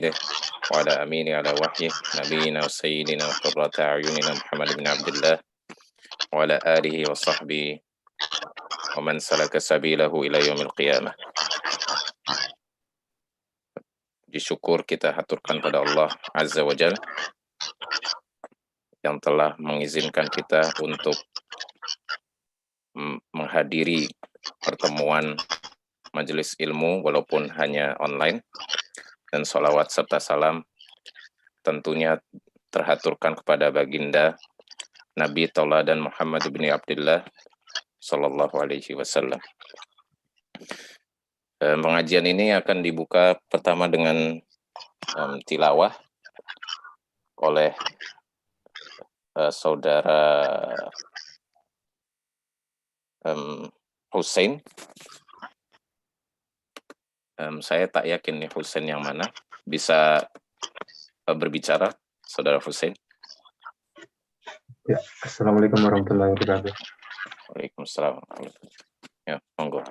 به وعلى أمين على وحيه نبينا وسيدنا وقرة أعيننا محمد بن عبد الله وعلى آله وصحبه ومن سلك سبيله إلى يوم القيامة. Syukur kita haturkan pada Allah Azza wa Jal yang telah mengizinkan kita untuk menghadiri pertemuan majelis ilmu walaupun hanya online, dan sholawat serta salam tentunya terhaturkan kepada baginda Nabi Tauladan Muhammad bin Abdullah Sallallahu Alaihi Wasallam. Pengajian ini akan dibuka pertama dengan tilawah oleh saudara Hussein. Saya tak yakin nih Hussein yang mana. Bisa berbicara, saudara Hussein? Ya, Assalamualaikum warahmatullahi wabarakatuh. Waalaikumsalam. Ya, monggo.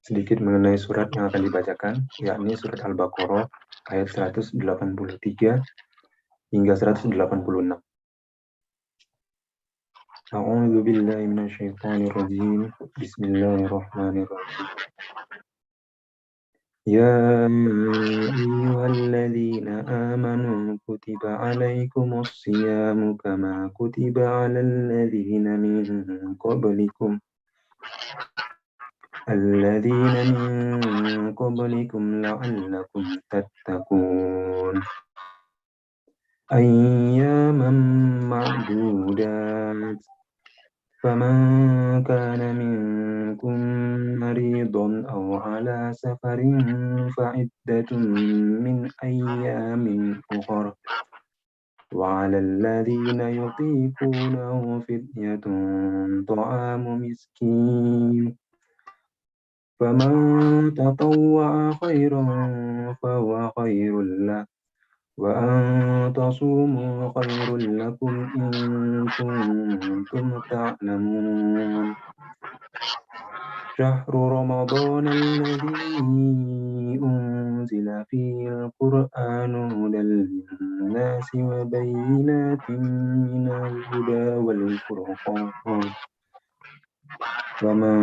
Sedikit mengenai surat yang akan dibacakan, yakni surat Al-Baqarah ayat 183 hingga 186. A'udzu billahi minasyaitonir rajim. Bismillahirrahmanirrahim. Ya ayyuhalladzina amanu kutiba alaikumus siyamu kama kutiba alal ladzina min qablikum la'allakum tattaqun. Ayyaman ma'dudat. فمن كان منكم مريضا أو على سفر فعدة من أيام أخر وعلى الذين يطيقونه فدية طعام مسكين فمن تطوع خيرا فهو خير له وأن تصوموا خير لكم إن كنتم تعلمون شهر رمضان الذي أنزل فيه القرآن هدى للناس وبينات من الهدى والفرقان فمن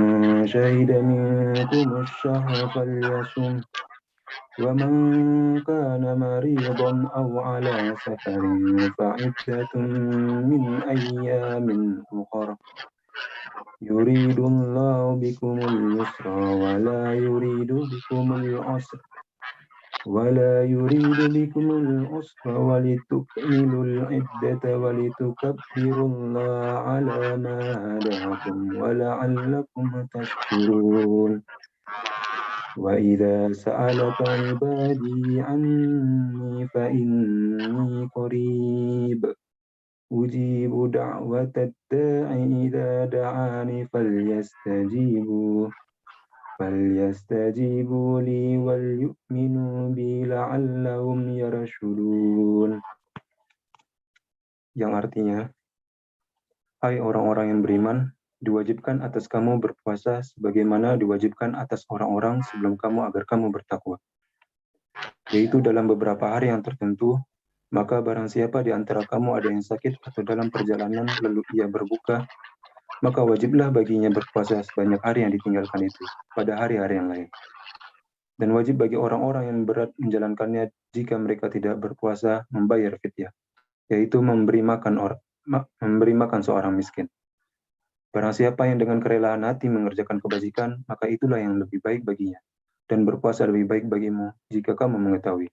شهد منكم الشهر فليصم ومن كان مريضا أو على سفر فعدة من أيام أخر يريد الله بكم اليسر ولا يريد بكم العسر ولتكملوا العدة ولتكبروا الله على ما هداكم ولعلكم تشكرون وإذا سألك عبادي عني فإني قريب أجيب دعوة الداع إذا دعاني فليستجيبوا لي وليؤمنوا بي لعلهم يرشدون. Yang artinya, hai orang-orang yang beriman, diwajibkan atas kamu berpuasa sebagaimana diwajibkan atas orang-orang sebelum kamu agar kamu bertakwa, yaitu dalam beberapa hari yang tertentu. Maka barang siapa di antara kamu ada yang sakit atau dalam perjalanan lalu ia berbuka, maka wajiblah baginya berpuasa sebanyak hari yang ditinggalkan itu pada hari-hari yang lain. Dan wajib bagi orang-orang yang berat menjalankannya jika mereka tidak berpuasa membayar fidyah, yaitu memberi makan seorang miskin. Barang siapa yang dengan kerelaan hati mengerjakan kebajikan, maka itulah yang lebih baik baginya. Dan berpuasa lebih baik bagimu jika kamu mengetahui.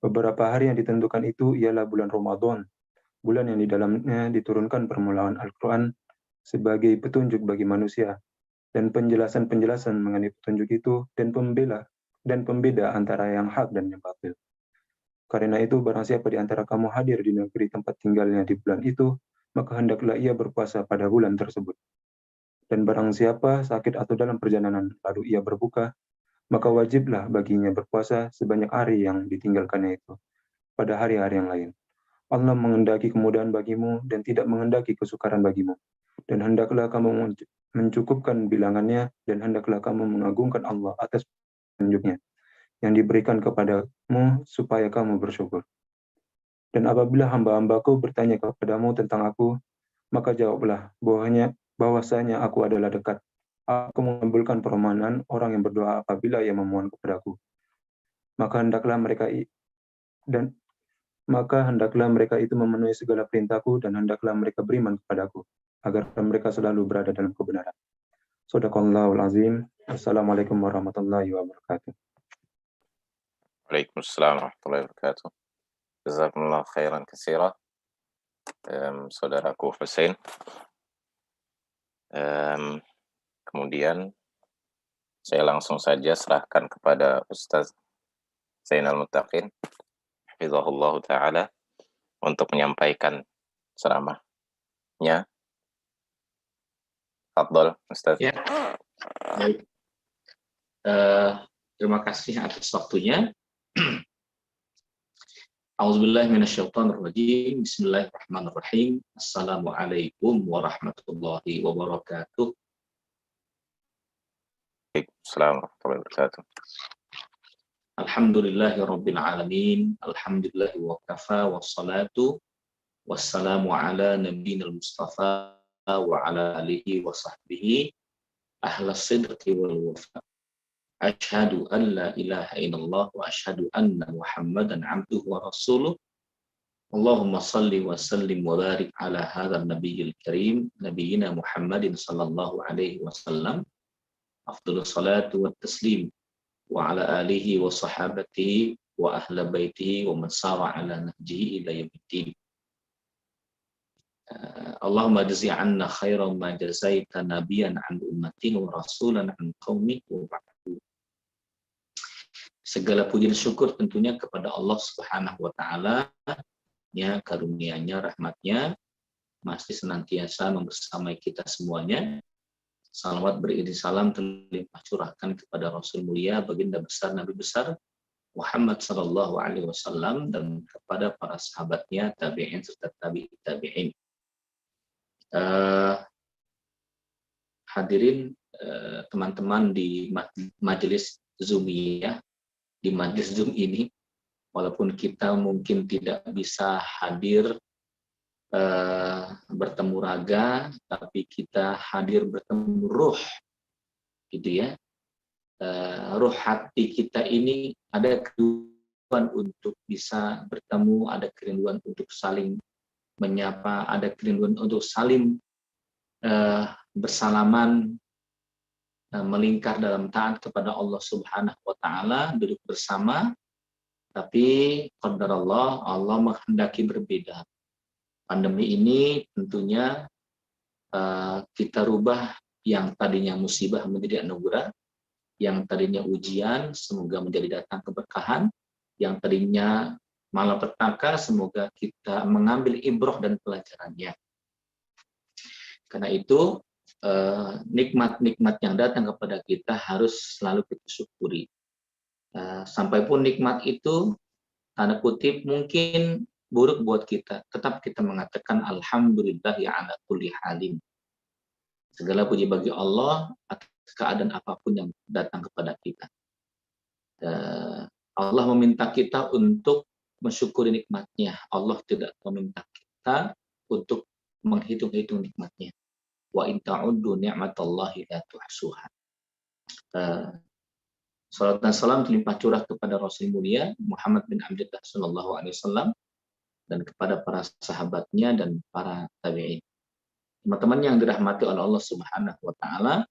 Beberapa hari yang ditentukan itu ialah bulan Ramadan, bulan yang di dalamnya diturunkan permulaan Al-Quran sebagai petunjuk bagi manusia, dan penjelasan-penjelasan mengenai petunjuk itu dan pembeda antara yang hak dan yang batil. Karena itu, barang siapa di antara kamu hadir di negeri tempat tinggalnya di bulan itu, maka hendaklah ia berpuasa pada bulan tersebut. Dan barang siapa sakit atau dalam perjalanan lalu ia berbuka, maka wajiblah baginya berpuasa sebanyak hari yang ditinggalkannya itu pada hari-hari yang lain. Allah menghendaki kemudahan bagimu dan tidak menghendaki kesukaran bagimu. Dan hendaklah kamu mencukupkan bilangannya, dan hendaklah kamu mengagungkan Allah atas petunjuknya. yang diberikan kepadamu supaya kamu bersyukur. Dan apabila hamba-hambaku bertanya kepadamu tentang aku, maka jawablah bahwasanya aku adalah dekat. Aku mengabulkan permohonan orang yang berdoa apabila ia memohon kepadaku. Maka hendaklah mereka itu memenuhi segala perintahku dan hendaklah mereka beriman kepadaku agar mereka selalu berada dalam kebenaran. Shadaqallahul azim. Assalamualaikum warahmatullahi wabarakatuh. Waalaikumsalam warahmatullahi wabarakatuh. Jazakumullah khairan katsira. Saudaraku Hussein. Kemudian saya langsung saja serahkan kepada Ustaz Zainal Muttaqin hafizahullah taala untuk menyampaikan ceramahnya. Fadhol Ustaz. Ya. Baik. Terima kasih atas waktunya. A'udzubillahi minasyaitonirrajim. Bismillahirrahmanirrahim. Assalamualaikum warahmatullahi wabarakatuh. Waalaikumsalam warahmatullahi wabarakatuh. Alhamdulillahirabbil alamin. Alhamdulillahi wa kafa wassalatu wassalamu ala nabiyil mustafa wa ala alihi wa sahbihi ahlas sidqi wal wafa. Asyhadu an la ilaha illallah wa asyhadu anna Muhammadan abduhu wa rasuluh. Allahumma salli wa sallim wa barik ala hadzal nabiyil karim nabiyyina Muhammadin sallallahu alaihi wasallam. Afdhalus salatu wat taslim wa ala alihi wa sahabatihi wa ahli baitihi wa man sara ala nahjihi ila yaumiddin. Allahumma jazi anna khairan ma jazaita nabiyan an ummatin wa rasulan an qaumih wa ba'du. Segala puji dan syukur tentunya kepada Allah Subhanahu wa taala, ya karunia-Nya, rahmat-Nya masih senantiasa membersamai kita semuanya. Salawat beriringan salam terlimpah curahkan kepada Rasul mulia, baginda besar, Nabi besar Muhammad sallallahu alaihi wasallam dan kepada para sahabatnya, tabi'in serta tabi'in. Hadirin teman-teman di majelis Zoomiyah, di majelis Zoom ini, walaupun kita mungkin tidak bisa hadir bertemu raga, tapi kita hadir bertemu ruh, gitu ya. Ruh hati kita ini ada kerinduan untuk bisa bertemu, ada kerinduan untuk saling menyapa, ada kerinduan untuk saling bersalaman, melingkar dalam taat kepada Allah Subhanahu wa taala, duduk bersama, tapi qadarullah, Allah menghendaki berbeda. Pandemi ini tentunya kita rubah yang tadinya musibah menjadi anugerah, yang tadinya ujian semoga menjadi datang keberkahan, yang tadinya malapetaka semoga kita mengambil ibrah dan pelajarannya. Karena itu nikmat-nikmat yang datang kepada kita harus selalu kita syukuri. Sampai pun nikmat itu tanda kutip mungkin buruk buat kita, tetap kita mengatakan alhamdulillah ya ala kulli halin. Segala puji bagi Allah atas keadaan apapun yang datang kepada kita. Allah meminta kita untuk mensyukuri nikmatnya. Allah tidak meminta kita untuk menghitung-hitung nikmatnya. Wa in ta'uddu ni'matallahi la tuhsuha. Salat dan salam terlimpah curah kepada Rasul mulia Muhammad bin Abdullah sallallahu alaihi wasallam dan kepada para sahabatnya dan para tabi'in. Teman-teman yang dirahmati oleh Allah Subhanahu wa taala,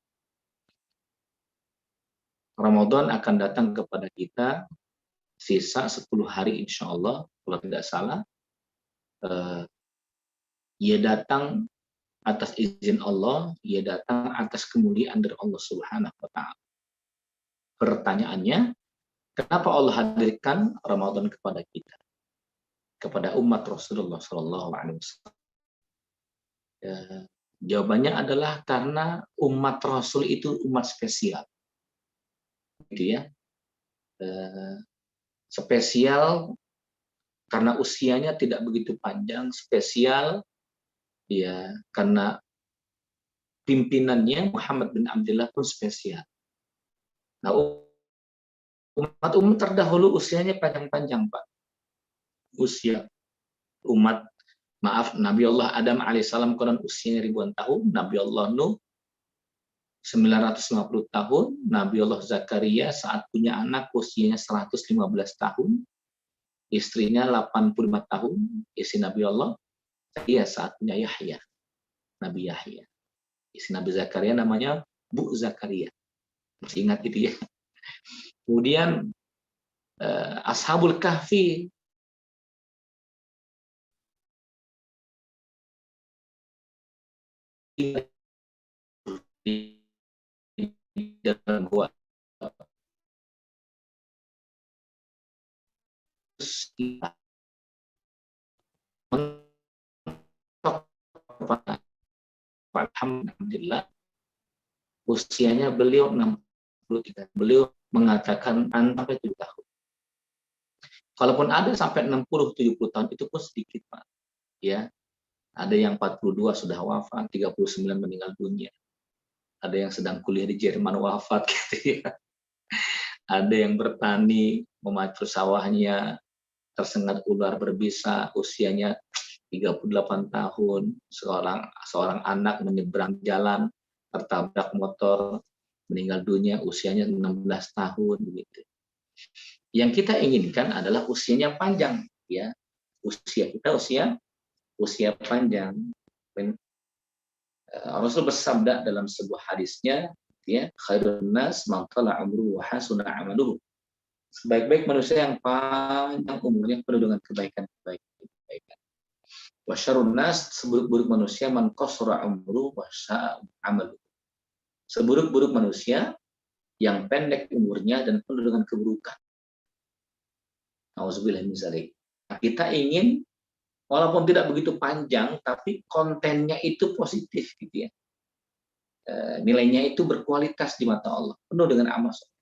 Ramadan akan datang kepada kita sisa 10 hari insya Allah, kalau tidak salah. Ia datang atas izin Allah, ia datang atas kemuliaan dari Allah Subhanahu wa taala. Pertanyaannya, kenapa Allah hadirkan Ramadan kepada kita? Kepada umat Rasulullah sallallahu alaihi wasallam. Jawabannya adalah karena umat Rasul itu umat spesial. Gitu ya. Spesial karena usianya tidak begitu panjang, spesial ya karena pimpinannya Muhammad bin Abdullah pun spesial. Nah, Umat terdahulu usianya panjang-panjang, Pak. Usia umat, maaf, Nabi Allah Adam alaihissalam konon usianya ribuan tahun, Nabi Allah Nuh 950 tahun, Nabi Allah Zakaria saat punya anak usianya 115 tahun, istrinya 85 tahun, istri Nabi Allah Zakaria saat punya Yahya, Nabi Yahya. Istri Nabi Zakaria namanya Bu Zakaria. Masih ingat itu ya. Kemudian Ashabul Kahfi di dalam gua Alhamdulillah usianya beliau 63. Beliau mengatakan sampai 7 tahun. Kalaupun ada sampai 60-70 tahun itu pun sedikit, Pak. Ya. Ada yang 42 sudah wafat, 39 meninggal dunia. Ada yang sedang kuliah di Jerman wafat gitu ya. Ada yang bertani, memacul sawahnya, tersengat ular berbisa, usianya 38 tahun. Seorang anak menyeberang jalan, tertabrak motor, meninggal dunia, usianya 16 tahun begitu. Yang kita inginkan adalah usianya panjang, ya. Usia kita usia panjang. Rasul bersabda dalam sebuah hadisnya, ya, khairun nas man tala umruhu wa hasuna amaluhu. Sebaik-baik manusia yang panjang umurnya penuh dengan kebaikan. Wa syarrun nas, seburuk-buruk manusia man qasara umruhu wa sa'a amaluhu. Seburuk-buruk manusia yang pendek umurnya dan penuh dengan keburukan. Nauzubillah min dzalik. Kita ingin walaupun tidak begitu panjang, tapi kontennya itu positif, gitu ya. Nilainya itu berkualitas di mata Allah, penuh dengan amal soleh.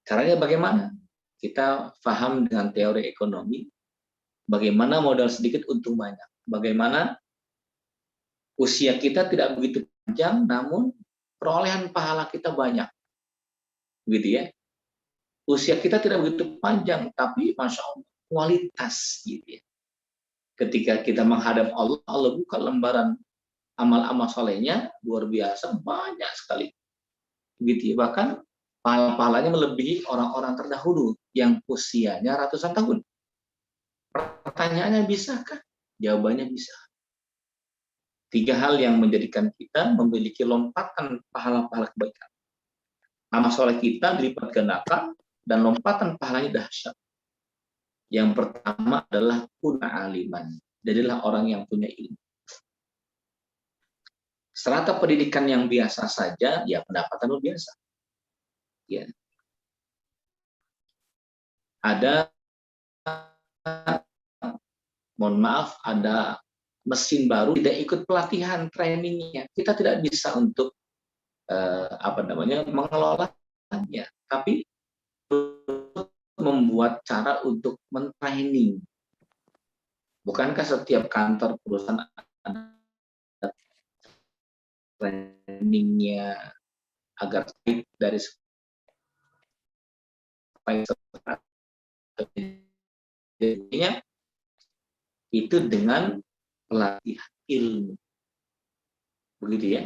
Caranya bagaimana? Kita paham dengan teori ekonomi, bagaimana modal sedikit untung banyak. Bagaimana usia kita tidak begitu panjang, namun perolehan pahala kita banyak. Begitu ya. Usia kita tidak begitu panjang, tapi Masya Allah, kualitas gitu ya. Ketika kita menghadap Allah, Allah buka lembaran amal-amal solehnya luar biasa, banyak sekali. Begitu ya. Bahkan pahalanya melebihi orang-orang terdahulu yang usianya ratusan tahun. Pertanyaannya, bisakah? Jawabannya bisa. 3 hal yang menjadikan kita memiliki lompatan pahala-pahala kebaikan. Amal soleh kita dilipat gandakan dan lompatan pahalanya dahsyat. Yang pertama adalah kuna aliman. Jadilah orang yang punya ilmu. Serata pendidikan yang biasa saja, ya pendapatan luar biasa. Ya. Ada, mohon maaf, ada mesin baru tidak ikut pelatihan trainingnya. Kita tidak bisa untuk mengelolanya, tapi membuat cara untuk mentraining. Bukankah setiap kantor perusahaan ada trainingnya agar dari jadinya itu dengan pelatihan ilmu. Begitu ya.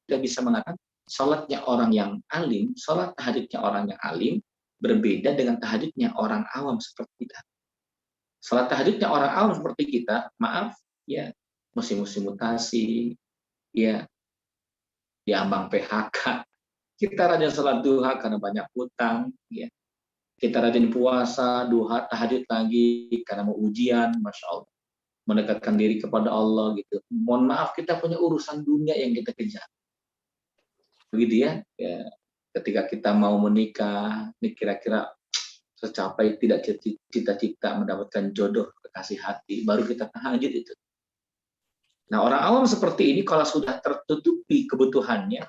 Kita bisa mengatakan salatnya orang yang alim, salat tahajudnya orang yang alim berbeda dengan tahajudnya orang awam seperti kita. Salat tahajudnya orang awam seperti kita, maaf ya, musim-musim mutasi, ya, diambang PHK. Kita rajin salat duha karena banyak hutang, ya. Kita rajin puasa, duha, tahajud lagi karena mau ujian, Masya Allah. Mendekatkan diri kepada Allah gitu. Mohon maaf, kita punya urusan dunia yang kita kejar. Begitu ya. Ya. Ketika kita mau menikah, ini kira-kira tercapai tidak cita-cita mendapatkan jodoh, kekasih hati, baru kita tahajud itu. Nah, orang awam seperti ini kalau sudah tertutupi kebutuhannya,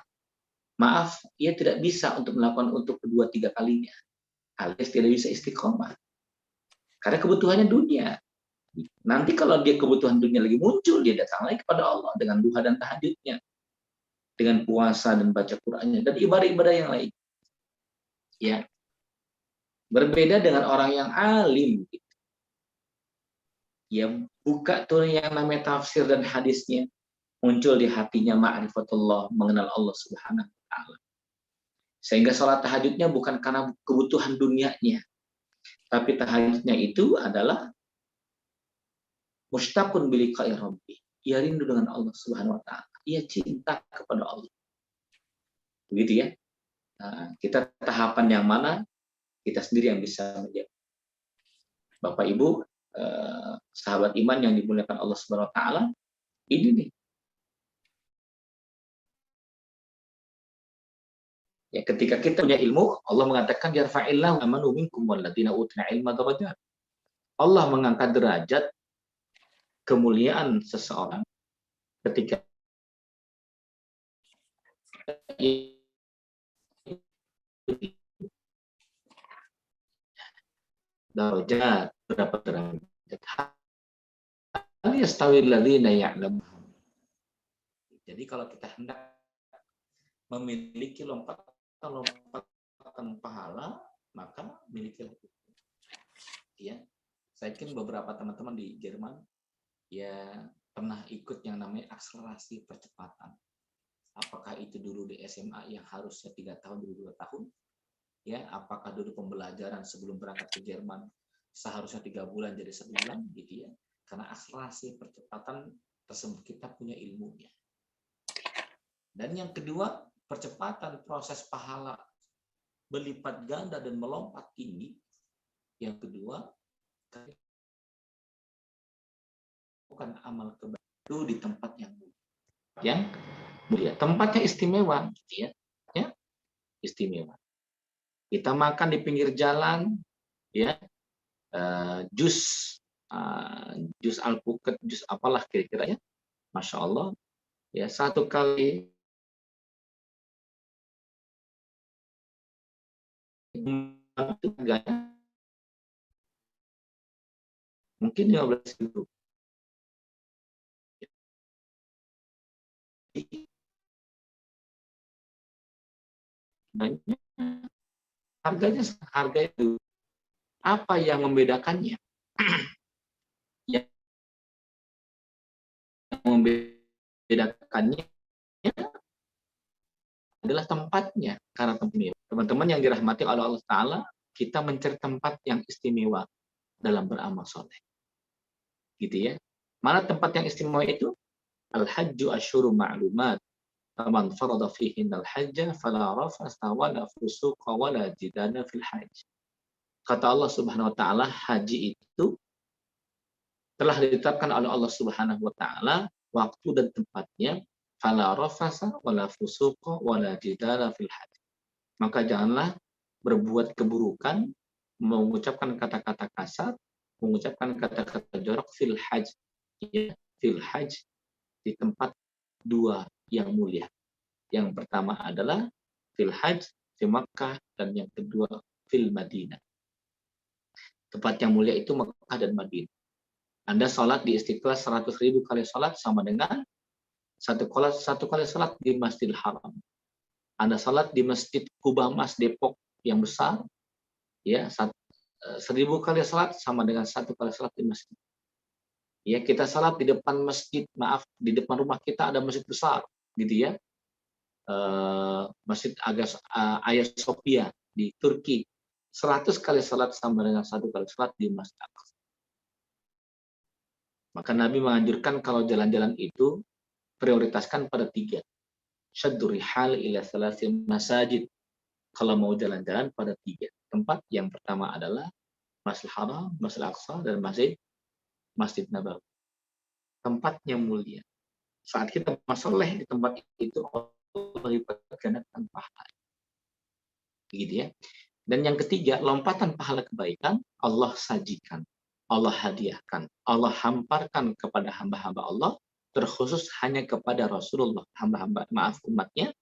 maaf, ia tidak bisa untuk melakukan untuk kedua, 3 kalinya. Alias tidak bisa istiqomah. Karena kebutuhannya dunia. Nanti kalau dia kebutuhan dunia lagi muncul, dia datang lagi kepada Allah dengan duha dan tahajudnya. Dengan puasa dan baca Qur'annya, dan ibadah-ibadah yang lain. Ya, berbeda dengan orang yang alim. Gitu. Ya, buka tuh yang namanya tafsir dan hadisnya, muncul di hatinya ma'rifatullah, mengenal Allah Subhanahu wa taala. Sehingga sholat tahajudnya bukan karena kebutuhan dunianya, tapi tahajudnya itu adalah mustaqun biliqa'i rabbi. Ia rindu dengan Allah Subhanahu wa taala. Ia cinta kepada Allah. Begitu ya. Nah, kita tahapan yang mana kita sendiri yang bisa menjawab. Bapak Ibu, sahabat iman yang dimuliakan Allah Subhanahu wa taala, ini nih. Ya, ketika kita punya ilmu, Allah mengatakan yarfa'illahu amanu minkum walladzina utul ilma darajat. Allah mengangkat derajat kemuliaan seseorang ketika derajat, berapa derajat. Hal yastawil ladzina ya'lamun. Jadi kalau kita hendak memiliki lompatan pahala, maka milikilah itu. Ya, saya yakin beberapa teman-teman di Jerman ya pernah ikut yang namanya akselerasi percepatan. Apakah itu dulu di SMA yang harusnya 3 tahun jadi 2 tahun? Ya, apakah dulu pembelajaran sebelum berangkat ke Jerman seharusnya 3 bulan jadi 1 bulan, gitu ya? Karena akselerasi percepatan tersebut kita punya ilmunya. Dan yang kedua, percepatan proses pahala berlipat ganda dan melompat tinggi. Yang kedua, bukan amal kebaikan itu di tempat yang mulia. Yang mulia, tempatnya istimewa, gitu ya. Ya, istimewa. Kita makan di pinggir jalan, ya, jus alpukat, jus apalah kira-kira ya, masya Allah, ya satu kali itu harganya mungkin 15.000. Harga itu apa yang membedakannya? Yang membedakannya adalah tempatnya. Karena teman-teman yang dirahmati oleh Allah Ta'ala, kita mencari tempat yang istimewa dalam beramal soleh. Gitu ya. Mana tempat yang istimewa itu? Al-hajju asyuru ma'lumat. Man farada fihinal hajja fala rafasa wala fusuqa wala jidana fil hajj. Kata Allah Subhanahu wa taala, haji itu telah ditetapkan oleh Allah Subhanahu wa taala waktu dan tempatnya, fala rafasa wala fusuqa wala jidala fil hajj. Maka janganlah berbuat keburukan, mengucapkan kata-kata kasar, mengucapkan kata-kata jorok fil hajj. Ya, fil hajj di tempat dua yang mulia. Yang pertama adalah fil hajj di Makkah dan yang kedua fil Madinah. Tempat yang mulia itu Makkah dan Madinah. Anda sholat di Istiqlal 100.000 kali sholat sama dengan satu kali sholat di Masjidil Haram. Anda sholat di Masjid Kubah Mas Depok yang besar, ya 1.000 kali sholat sama dengan 1 kali sholat di masjid. Ya, kita sholat di depan masjid, di depan rumah kita ada masjid besar, gitu ya. Masjid Hagia Sophia di Turki. 100 kali sholat sama dengan 1 kali sholat di Masjid Al-Aqsa. Maka Nabi menganjurkan kalau jalan-jalan itu prioritaskan pada 3. Syaddu rihal ila thalathi masajid. Kalau mau jalan-jalan pada 3 tempat. Yang pertama adalah Masjidil Haram, Masjidil Aqsa, dan Masjid Nabawi. Tempatnya mulia. Saat kita masoleh di tempat itu, Allah lipat gandakan pahala. Gitu ya. Dan yang ketiga, lompatan pahala kebaikan Allah sajikan, Allah hadiahkan, Allah hamparkan kepada hamba-hamba Allah, terkhusus hanya kepada Rasulullah, hamba-hamba umatnya.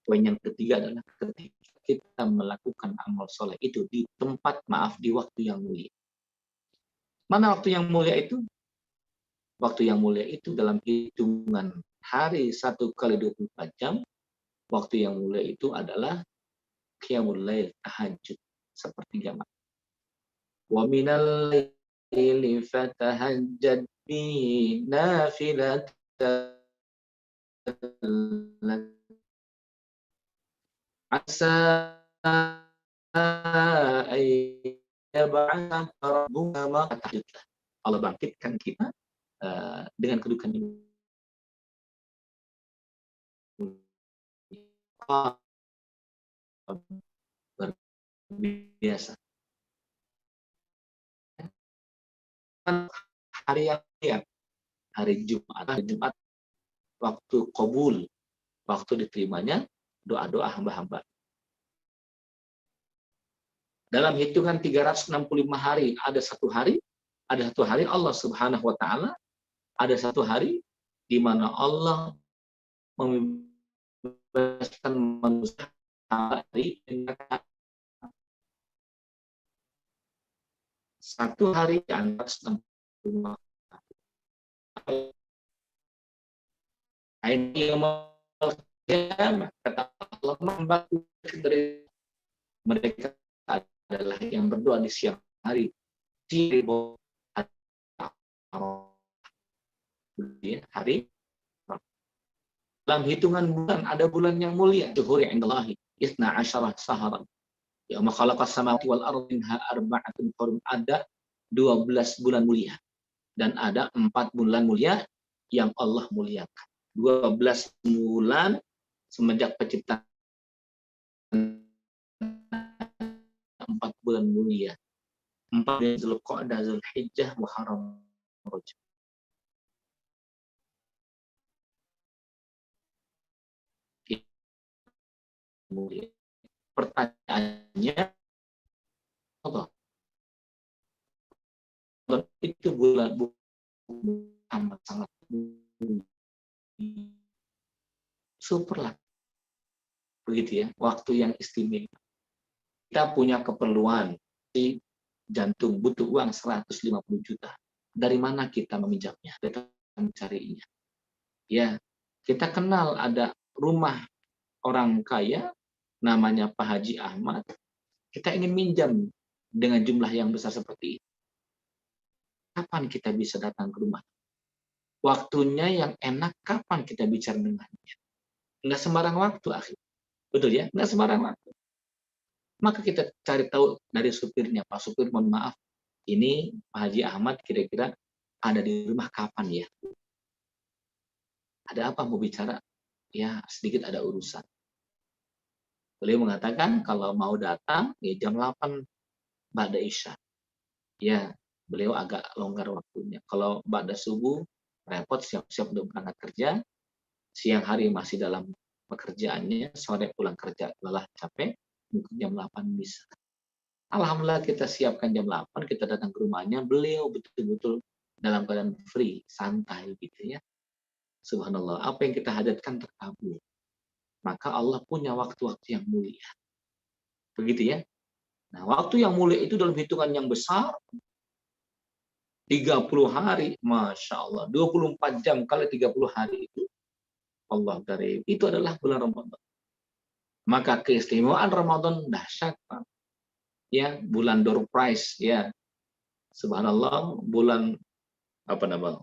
Poin yang ketiga adalah ketika kita melakukan amal soleh itu di tempat di waktu yang mulia. Mana waktu yang mulia itu? Waktu yang mulia itu dalam hitungan hari 1 kali 24 jam. Waktu yang mulia itu adalah qiyamul lail, tahajud sepertiga malam. Wa minal laili fatahajjad bihi nafilatan lak asa ayyab'atsaka rabbuka maqam. Allah bangkitkan kita dengan kedudukan ini biasa. Hari yang hari Jumat waktu qabul, waktu diterimanya doa-doa hamba-hamba. Dalam hitungan 365 hari ada satu hari Allah Subhanahu wa taala, ada satu hari di mana Allah membebaskan manusia dari satu hari di antara 65 hari. Ini kata Allah membantu dari mereka adalah yang berdoa di siang hari. Hari dalam hitungan bulan ada bulan yang mulia, Zuhuri indallahi 12 sahran. Ya ma khalaqas samawati wal ardi minha arba'atun hurum, ada 12 bulan mulia dan ada 4 bulan mulia yang Allah muliakan. 12 bulan semenjak penciptaan, 4 bulan mulia. 4 bulan Zulqa'dah, Zulhijjah, Muharram, Rajab. Mulia. Pertanyaannya, Allah itu bulan amat sangat superlah, begitu ya, waktu yang istimewa. Kita punya keperluan di jantung, butuh uang 150 juta. Dari mana kita meminjamnya? Kita mencarinya. Ya, kita kenal ada rumah orang kaya namanya Pak Haji Ahmad. Kita ingin minjam dengan jumlah yang besar seperti itu. Kapan kita bisa datang ke rumah? Waktunya yang enak kapan kita bicara dengannya? Enggak sembarang waktu, akhir. Betul ya? Enggak sembarang waktu. Maka kita cari tahu dari supirnya. Pak supir, mohon maaf, ini Pak Haji Ahmad kira-kira ada di rumah kapan ya? Ada apa mau bicara? Ya, sedikit ada urusan. Beliau mengatakan kalau mau datang ya jam 8 ba'da Isya. Ya, beliau agak longgar waktunya. Kalau ba'da subuh repot, siap-siap udah berangkat kerja. Siang hari masih dalam pekerjaannya, sore pulang kerja lelah capek, mungkin jam 8 bisa. Alhamdulillah kita siapkan jam 8, kita datang ke rumahnya, beliau betul-betul dalam keadaan free, santai gitu ya. Subhanallah, apa yang kita hajatkan terkabul. Maka Allah punya waktu-waktu yang mulia. Begitu ya. Nah, waktu yang mulia itu dalam hitungan yang besar, 30 hari, Masya Allah. 24 jam kali 30 hari itu, Allah karim. Itu adalah bulan Ramadan. Maka keistimewaan Ramadan dahsyat, Pak. Ya, bulan door prize, ya. Subhanallah, bulan apa namanya?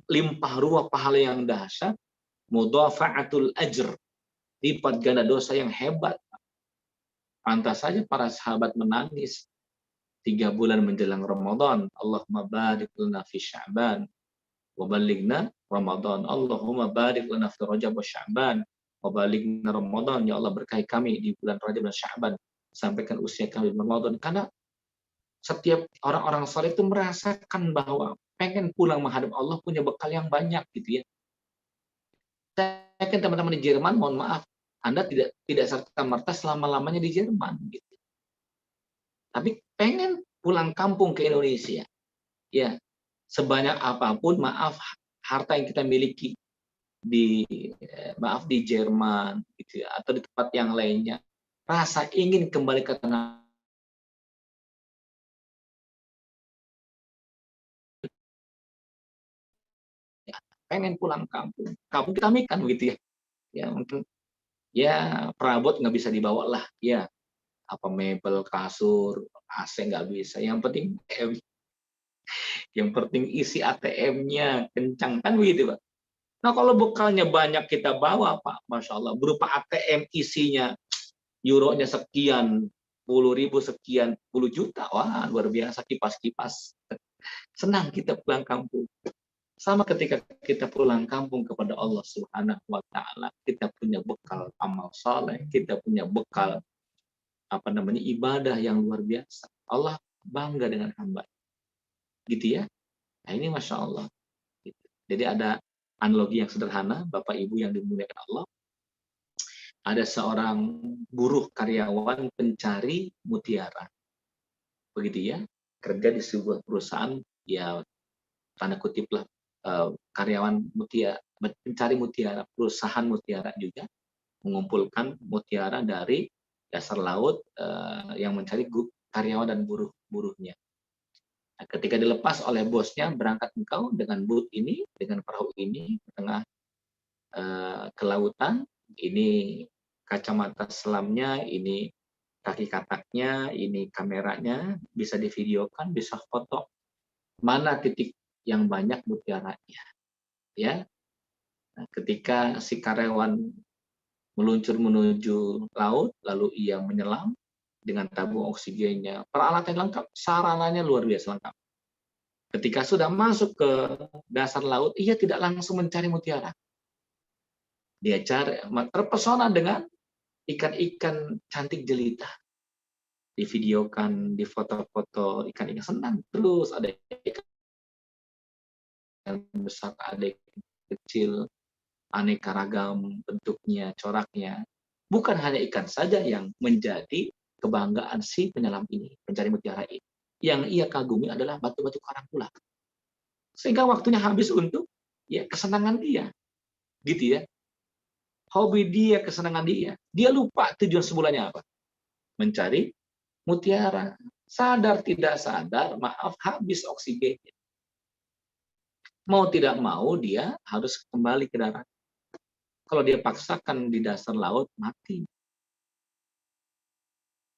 Limpah ruah pahala yang dahsyat, mudhafa'atul ajr, lipat ganda dosa yang hebat. Pantas saja para sahabat menangis 3 bulan menjelang Ramadan. Allahumma barik lana fi Sya'ban wa balighna Ramadan. Allahumma barik lana fi Rajab wa Sya'ban wa balighna Ramadan. Ya Allah, berkahi kami di bulan Rajab dan Sya'ban, sampaikan usia kami di Ramadan. Karena setiap orang-orang saleh itu merasakan bahwa pengen pulang menghadap Allah, punya bekal yang banyak gitu ya. Saya kan teman-teman di Jerman, mohon maaf, Anda tidak serta-merta selama-lamanya di Jerman gitu. Tapi pengen pulang kampung ke Indonesia. Ya, sebanyak apapun, maaf, harta yang kita miliki di Jerman gitu ya, atau di tempat yang lainnya, rasa ingin kembali ke tanah ya, pengen pulang kampung. Kampung kita mikan begitu ya. Ya, mungkin Ya perabot nggak bisa dibawa lah, ya apa mebel, kasur, AC nggak bisa. Yang penting isi ATM-nya kencang kan begitu Pak. Nah kalau bekalnya banyak kita bawa Pak, Masya Allah, berupa ATM isinya euronya sekian, 10.000 sekian, 10 juta, wah luar biasa, kipas-kipas. Senang kita pulang kampung. Sama ketika kita pulang kampung kepada Allah Subhanahu wa taala, kita punya bekal amal saleh, kita punya bekal ibadah yang luar biasa. Allah bangga dengan hamba. Gitu ya. Nah, ini Masya Allah. Gitu. Jadi ada analogi yang sederhana, Bapak Ibu yang dimuliakan Allah. Ada seorang buruh karyawan pencari mutiara. Begitu ya. Kerja di sebuah perusahaan, ya tanda kutip lah, karyawan mutiara, pencari mutiara, perusahaan mutiara juga mengumpulkan mutiara dari dasar laut yang mencari karyawan dan buruhnya. Nah, ketika dilepas oleh bosnya, berangkat engkau dengan boot ini, dengan perahu ini ke tengah ke lautan, ini kacamata selamnya, ini kaki kataknya, ini kameranya, bisa divideokan, bisa foto mana titik yang banyak mutiaranya, ya. Nah, ketika si karyawan meluncur menuju laut, lalu ia menyelam dengan tabung oksigennya, peralatan lengkap, sarananya luar biasa lengkap. Ketika sudah masuk ke dasar laut, ia tidak langsung mencari mutiara. Dia terpesona dengan ikan-ikan cantik jelita. Divideokan, difoto-foto ikan-ikan, senang terus, ada ikan besar, ada ikan kecil, aneka ragam bentuknya, coraknya. Bukan hanya ikan saja yang menjadi kebanggaan si penyelam ini, pencari mutiara ini. Yang ia kagumi adalah batu-batu karang pula. Sehingga waktunya habis untuk ya kesenangan dia. Gitu ya. Hobi dia, kesenangan dia. Dia lupa tujuan semulanya apa? Mencari mutiara. Sadar tidak sadar, maaf, habis oksigennya. Mau tidak mau dia harus kembali ke darat. Kalau dia paksakan di dasar laut, mati.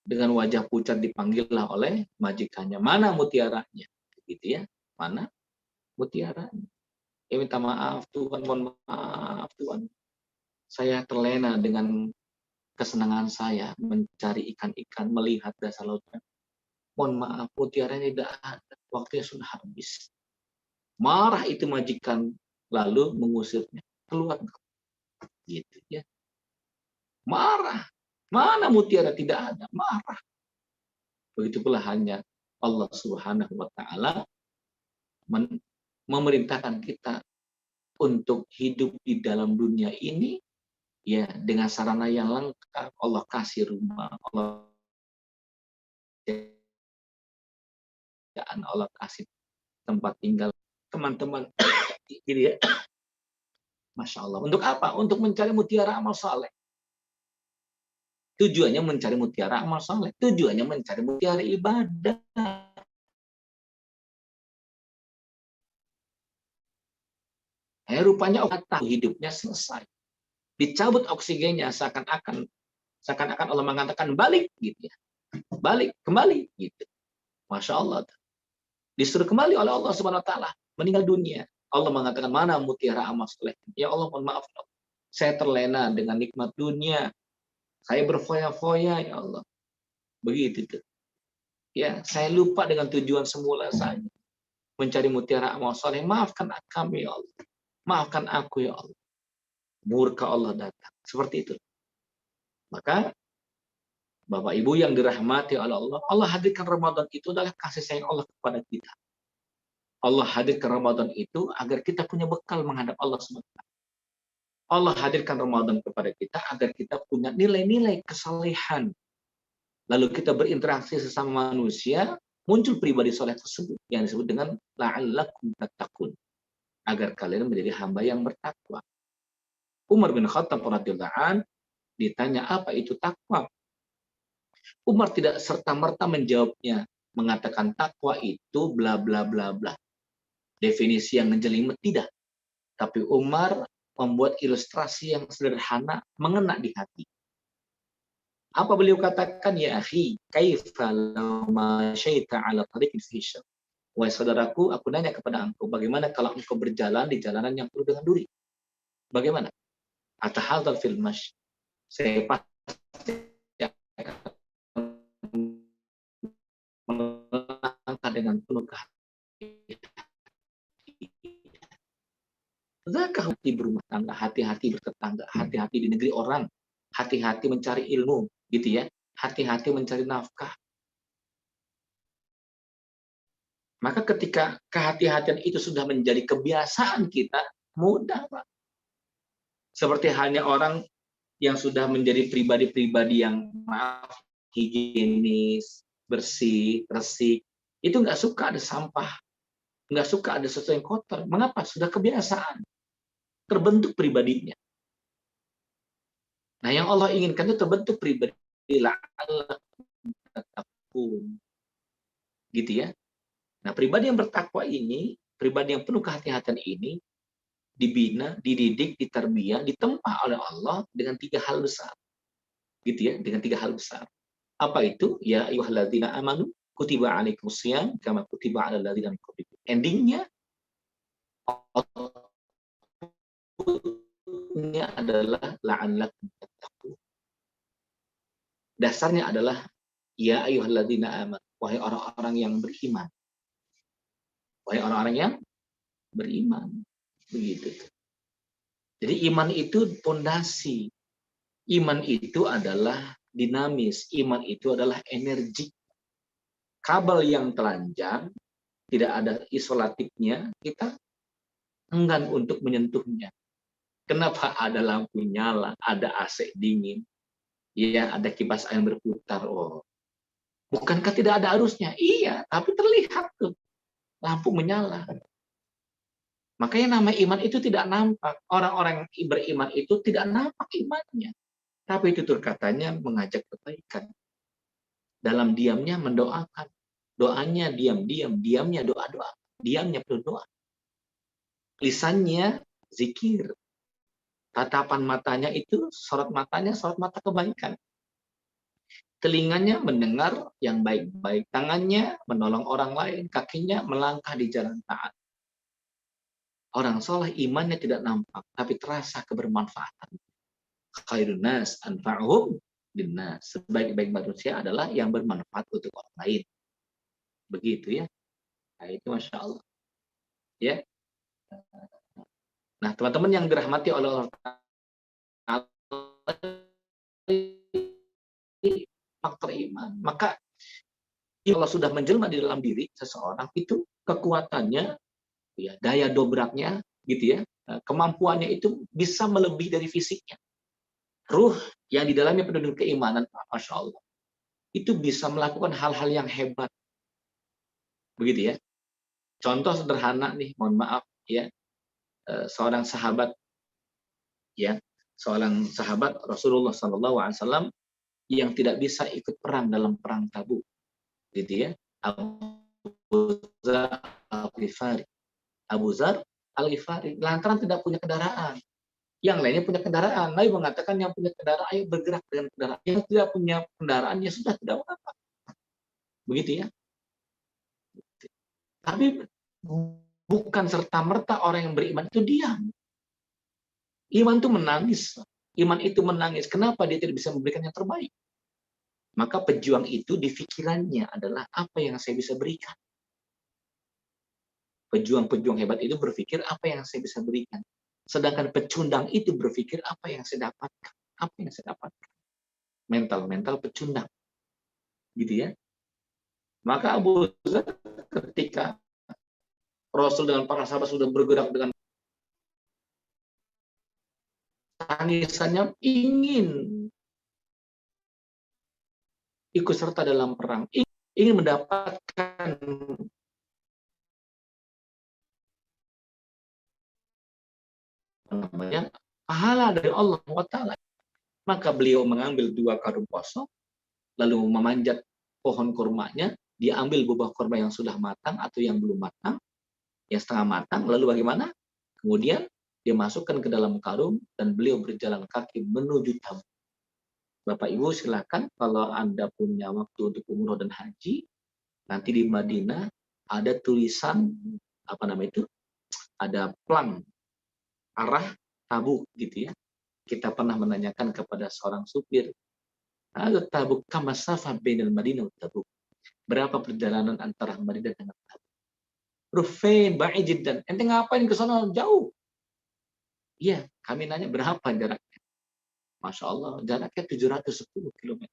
Dengan wajah pucat dipanggillah oleh majikannya. Mana mutiaranya? Gitu ya. Mana mutiaranya? Ya minta maaf Tuhan, mohon maaf Tuhan. Saya terlena dengan kesenangan saya mencari ikan-ikan, melihat dasar lautnya. Mohon maaf, mutiaranya tidak ada. Waktunya sudah habis. Marah itu majikan, lalu mengusirnya. Keluar. Gitu ya. Marah. Mana mutiara tidak ada? Marah. Begitu pula hanya Allah Subhanahu wa taala memerintahkan kita untuk hidup di dalam dunia ini ya dengan sarana yang lengkap. Allah kasih rumah, Allah kasih tempat tinggal teman-teman. Gitu ya. Masya Allah. Untuk apa? Untuk mencari mutiara amal saleh. Tujuannya mencari mutiara amal saleh. Tujuannya mencari mutiara ibadah. Rupanya tahu hidupnya selesai. Dicabut oksigennya seakan-akan Allah mengatakan balik gitu ya. Balik, kembali gitu. Masya Allah. Disuruh kembali oleh Allah Subhanahu wa taala, meninggal dunia. Allah mengatakan, mana mutiara amal saleh? Ya Allah, mohon maaf. Saya terlena dengan nikmat dunia. Saya berfoya-foya, ya Allah. Begitu tuh. Ya, saya lupa dengan tujuan semula saya. Mencari mutiara amal saleh. Maafkan kami, ya Allah. Maafkan aku, ya Allah. Murka Allah datang. Seperti itu. Maka, Bapak Ibu yang dirahmati oleh Allah, Allah hadirkan Ramadan itu adalah kasih sayang Allah kepada kita. Allah hadirkan Ramadan itu agar kita punya bekal menghadap Allah SWT. Allah hadirkan Ramadan kepada kita agar kita punya nilai-nilai kesalehan. Lalu kita berinteraksi sesama manusia, muncul pribadi soleh tersebut yang disebut dengan la'allakum tattaqun. Agar kalian menjadi hamba yang bertakwa. Umar bin Khattab radhiyallahu anhu ditanya apa itu takwa. Umar tidak serta-merta menjawabnya, mengatakan takwa itu bla bla bla bla. Definisi yang ngejelimet, tidak. Tapi Umar membuat ilustrasi yang sederhana mengena di hati. Apa beliau katakan? Ya akhi, kaifa law masyaita ala tariqin fihi syarr. Wahai saudaraku, aku nanya kepada engkau, bagaimana kalau engkau berjalan di jalanan yang penuh dengan duri? Bagaimana? Atahadzar fil masy. Saya pasti akan melangkah dengan penuh kehati-hatian. Hati berumah tangga, hati-hati bertetangga, hati-hati di negeri orang, hati-hati mencari ilmu, gitu ya, hati-hati mencari nafkah. Maka ketika kehati-hatian itu sudah menjadi kebiasaan kita, mudah, Pak. Seperti halnya orang yang sudah menjadi pribadi-pribadi yang maaf, higienis, bersih, resik, itu nggak suka ada sampah, nggak suka ada sesuatu yang kotor. Mengapa? Sudah kebiasaan, terbentuk pribadinya. Nah, yang Allah inginkan itu terbentuk pribadi, gitu ya. Nah, pribadi yang bertakwa ini, pribadi yang penuh kehati-hatian ini, dibina, dididik, ditarbiyah, ditempa oleh Allah dengan 3 hal besar. Gitu ya, dengan 3 hal besar. Apa itu? Ya ayyuhalladzina amanu kutiba alaikumusiyam kama kutiba alal ladzina min qablikum. Endingnya adalah la'allakum tattaqun. Dasarnya adalah ya ayyuhalladzina amanu, wahai orang-orang yang beriman. Wahai orang-orang yang beriman. Begitu. Jadi iman itu pondasi. Iman itu adalah dinamis. Iman itu adalah energi. Kabel yang telanjang, tidak ada isolatifnya, kita enggan untuk menyentuhnya. Kenapa? Ada lampu nyala, ada AC dingin, ya, ada kipas angin berputar. Oh, bukankah tidak ada arusnya? Iya, tapi terlihat tuh lampu menyala. Makanya nama iman itu tidak nampak. Orang-orang yang beriman itu tidak nampak imannya. Tapi itu katanya mengajak kebaikan. Dalam diamnya mendoakan. Doanya diam-diam, diamnya doa-doa. Diamnya berdoa. Lisannya zikir. Tatapan matanya itu, sorot mata kebaikan. Telinganya mendengar yang baik-baik. Tangannya menolong orang lain. Kakinya melangkah di jalan taat. Orang soleh imannya tidak nampak, tapi terasa kebermanfaatan. Khairun nas anfa'uhum linnas. Sebaik-baik manusia adalah yang bermanfaat untuk orang lain. Begitu ya. Nah, itu Masya Allah. Ya. Nah, teman-teman yang dirahmati oleh Allah Ta'ala, faktor iman. Maka Allah sudah menjelma di dalam diri seseorang, itu kekuatannya, ya, daya dobraknya, gitu ya, kemampuannya itu bisa melebihi dari fisiknya. Ruh yang di dalamnya penuh dengan keimanan, Masya Allah, itu bisa melakukan hal-hal yang hebat. Begitu ya. Contoh sederhana nih, mohon maaf ya, seorang sahabat Rasulullah SAW yang tidak bisa ikut perang dalam perang Tabuk, gitu ya. Abu Zar Al-Ghifari lantaran tidak punya kendaraan. Yang lainnya punya kendaraan. Nabi mengatakan yang punya kendaraan ayo bergerak dengan kendaraan. Yang tidak punya kendaraan ya sudah, tidak apa-apa. Begitu ya. Tapi bukan serta-merta orang yang beriman itu diam. Iman itu menangis. Iman itu menangis. Kenapa dia tidak bisa memberikan yang terbaik? Maka pejuang itu di pikirannya adalah apa yang saya bisa berikan. Pejuang-pejuang hebat itu berpikir apa yang saya bisa berikan. Sedangkan pecundang itu berpikir apa yang saya dapatkan. Apa yang saya dapatkan. Mental pecundang. Gitu ya. Maka Abu Zar ketika Rasul dengan para sahabat sudah bergerak dengan tangisannya, ingin ikut serta dalam perang, ingin mendapatkan pahala dari Allah SWT. Maka beliau mengambil 2 karung kosong, lalu memanjat pohon kurmanya, dia ambil buah kurma yang sudah matang atau yang belum matang, yang setengah matang, lalu bagaimana? Kemudian Dia masukkan ke dalam karung dan beliau berjalan kaki menuju Tabuk. Bapak Ibu silakan kalau Anda punya waktu untuk umroh dan haji, nanti di Madinah ada tulisan apa nama itu? Ada plan arah Tabuk gitu ya. Kita pernah menanyakan kepada seorang supir, "Ada Tabuk kama safa bainal Madinah wa Tabuk?" Berapa perjalanan antara Madinah dengan Tabuk? Rufain ba'id jiddan. Ente ngapain ke sana jauh? Iya, kami nanya berapa jaraknya. Masya Allah, jaraknya 710 km.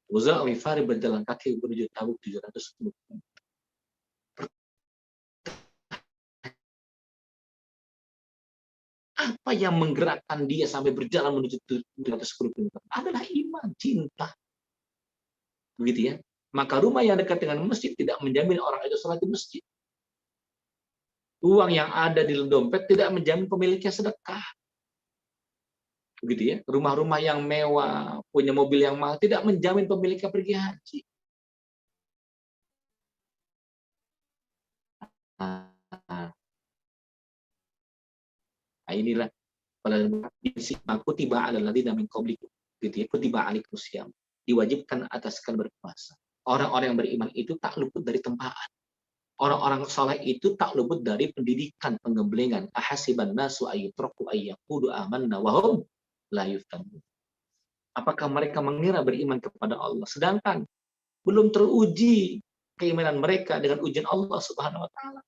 Uza Wifari berjalan kaki menuju Tabuk 710 km. Apa yang menggerakkan dia sampai berjalan menuju 710 km? Adalah iman, cinta. Begitu ya. Maka rumah yang dekat dengan masjid tidak menjamin orang itu sholat di masjid. Uang yang ada di dompet tidak menjamin pemiliknya sedekah. Begitu ya. Rumah-rumah yang mewah, punya mobil yang mahal, tidak menjamin pemiliknya pergi haji. Nah, inilah pada kutiba alal ladzina min qablikum, gitu ya. Kutiba alaikumus syiyam, diwajibkan atas kalian berpuasa. Orang-orang yang beriman itu tak luput dari tempaan. Orang-orang saleh itu tak luput dari pendidikan, pengembelengan. Ahasiban nasu ayyutraku ayyaqulu amanna wa hum la yuftanun. Apakah mereka mengira beriman kepada Allah sedangkan belum teruji keimanan mereka dengan ujian Allah Subhanahu wa taala?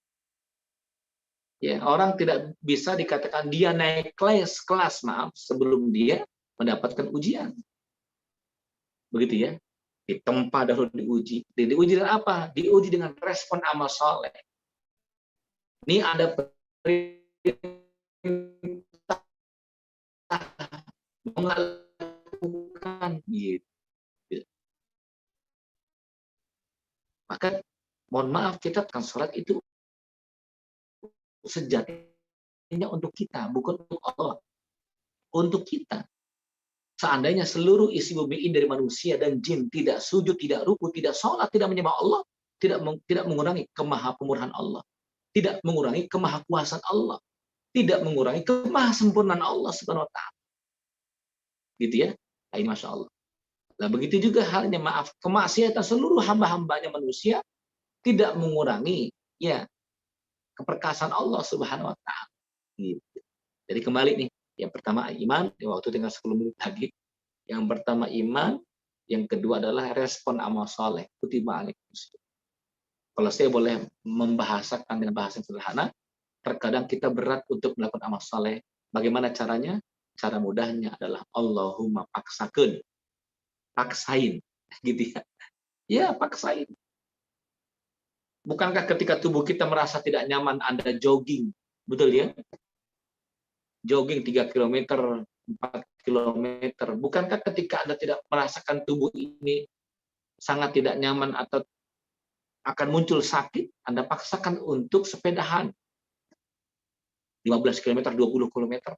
Ya, orang tidak bisa dikatakan dia naik kelas sebelum dia mendapatkan ujian. Begitu ya. Ditempa dahulu diuji. Diuji dengan apa? Diuji dengan respon amal soleh. Ini ada perintah melakukan gitu. Maka mohon maaf, kita akan sholat itu sejatinya untuk kita, bukan untuk Allah. Untuk kita. Seandainya seluruh isi bumi ini dari manusia dan jin tidak sujud, tidak ruku, tidak sholat, tidak menyembah Allah, tidak mengurangi kemahamurhan Allah, tidak mengurangi kemahakuasaan Allah, tidak mengurangi kemahasempurnaan Allah Subhanahu wa taala. Gitu ya. Nah, Masya Allah. Nah, begitu juga halnya kemaksiatan seluruh hamba-hambanya manusia tidak mengurangi ya keperkasaan Allah Subhanahu wa taala. Gitu. Jadi kembali nih, yang pertama iman, waktu tinggal 10 menit lagi. Yang pertama iman, yang kedua adalah respon amal soleh. Kutiba alaikumus. Kalau saya boleh membahasakan dengan bahasa yang sederhana, terkadang kita berat untuk melakukan amal soleh. Bagaimana caranya? Cara mudahnya adalah Allahumma paksakeun. Paksain. Gitu ya. Ya, paksain. Bukankah ketika tubuh kita merasa tidak nyaman, Anda jogging? Betul ya? Jogging 3 km, 4 km. Bukankah ketika Anda tidak merasakan tubuh ini sangat tidak nyaman atau akan muncul sakit, Anda paksakan untuk sepedahan 15 km, 20 km.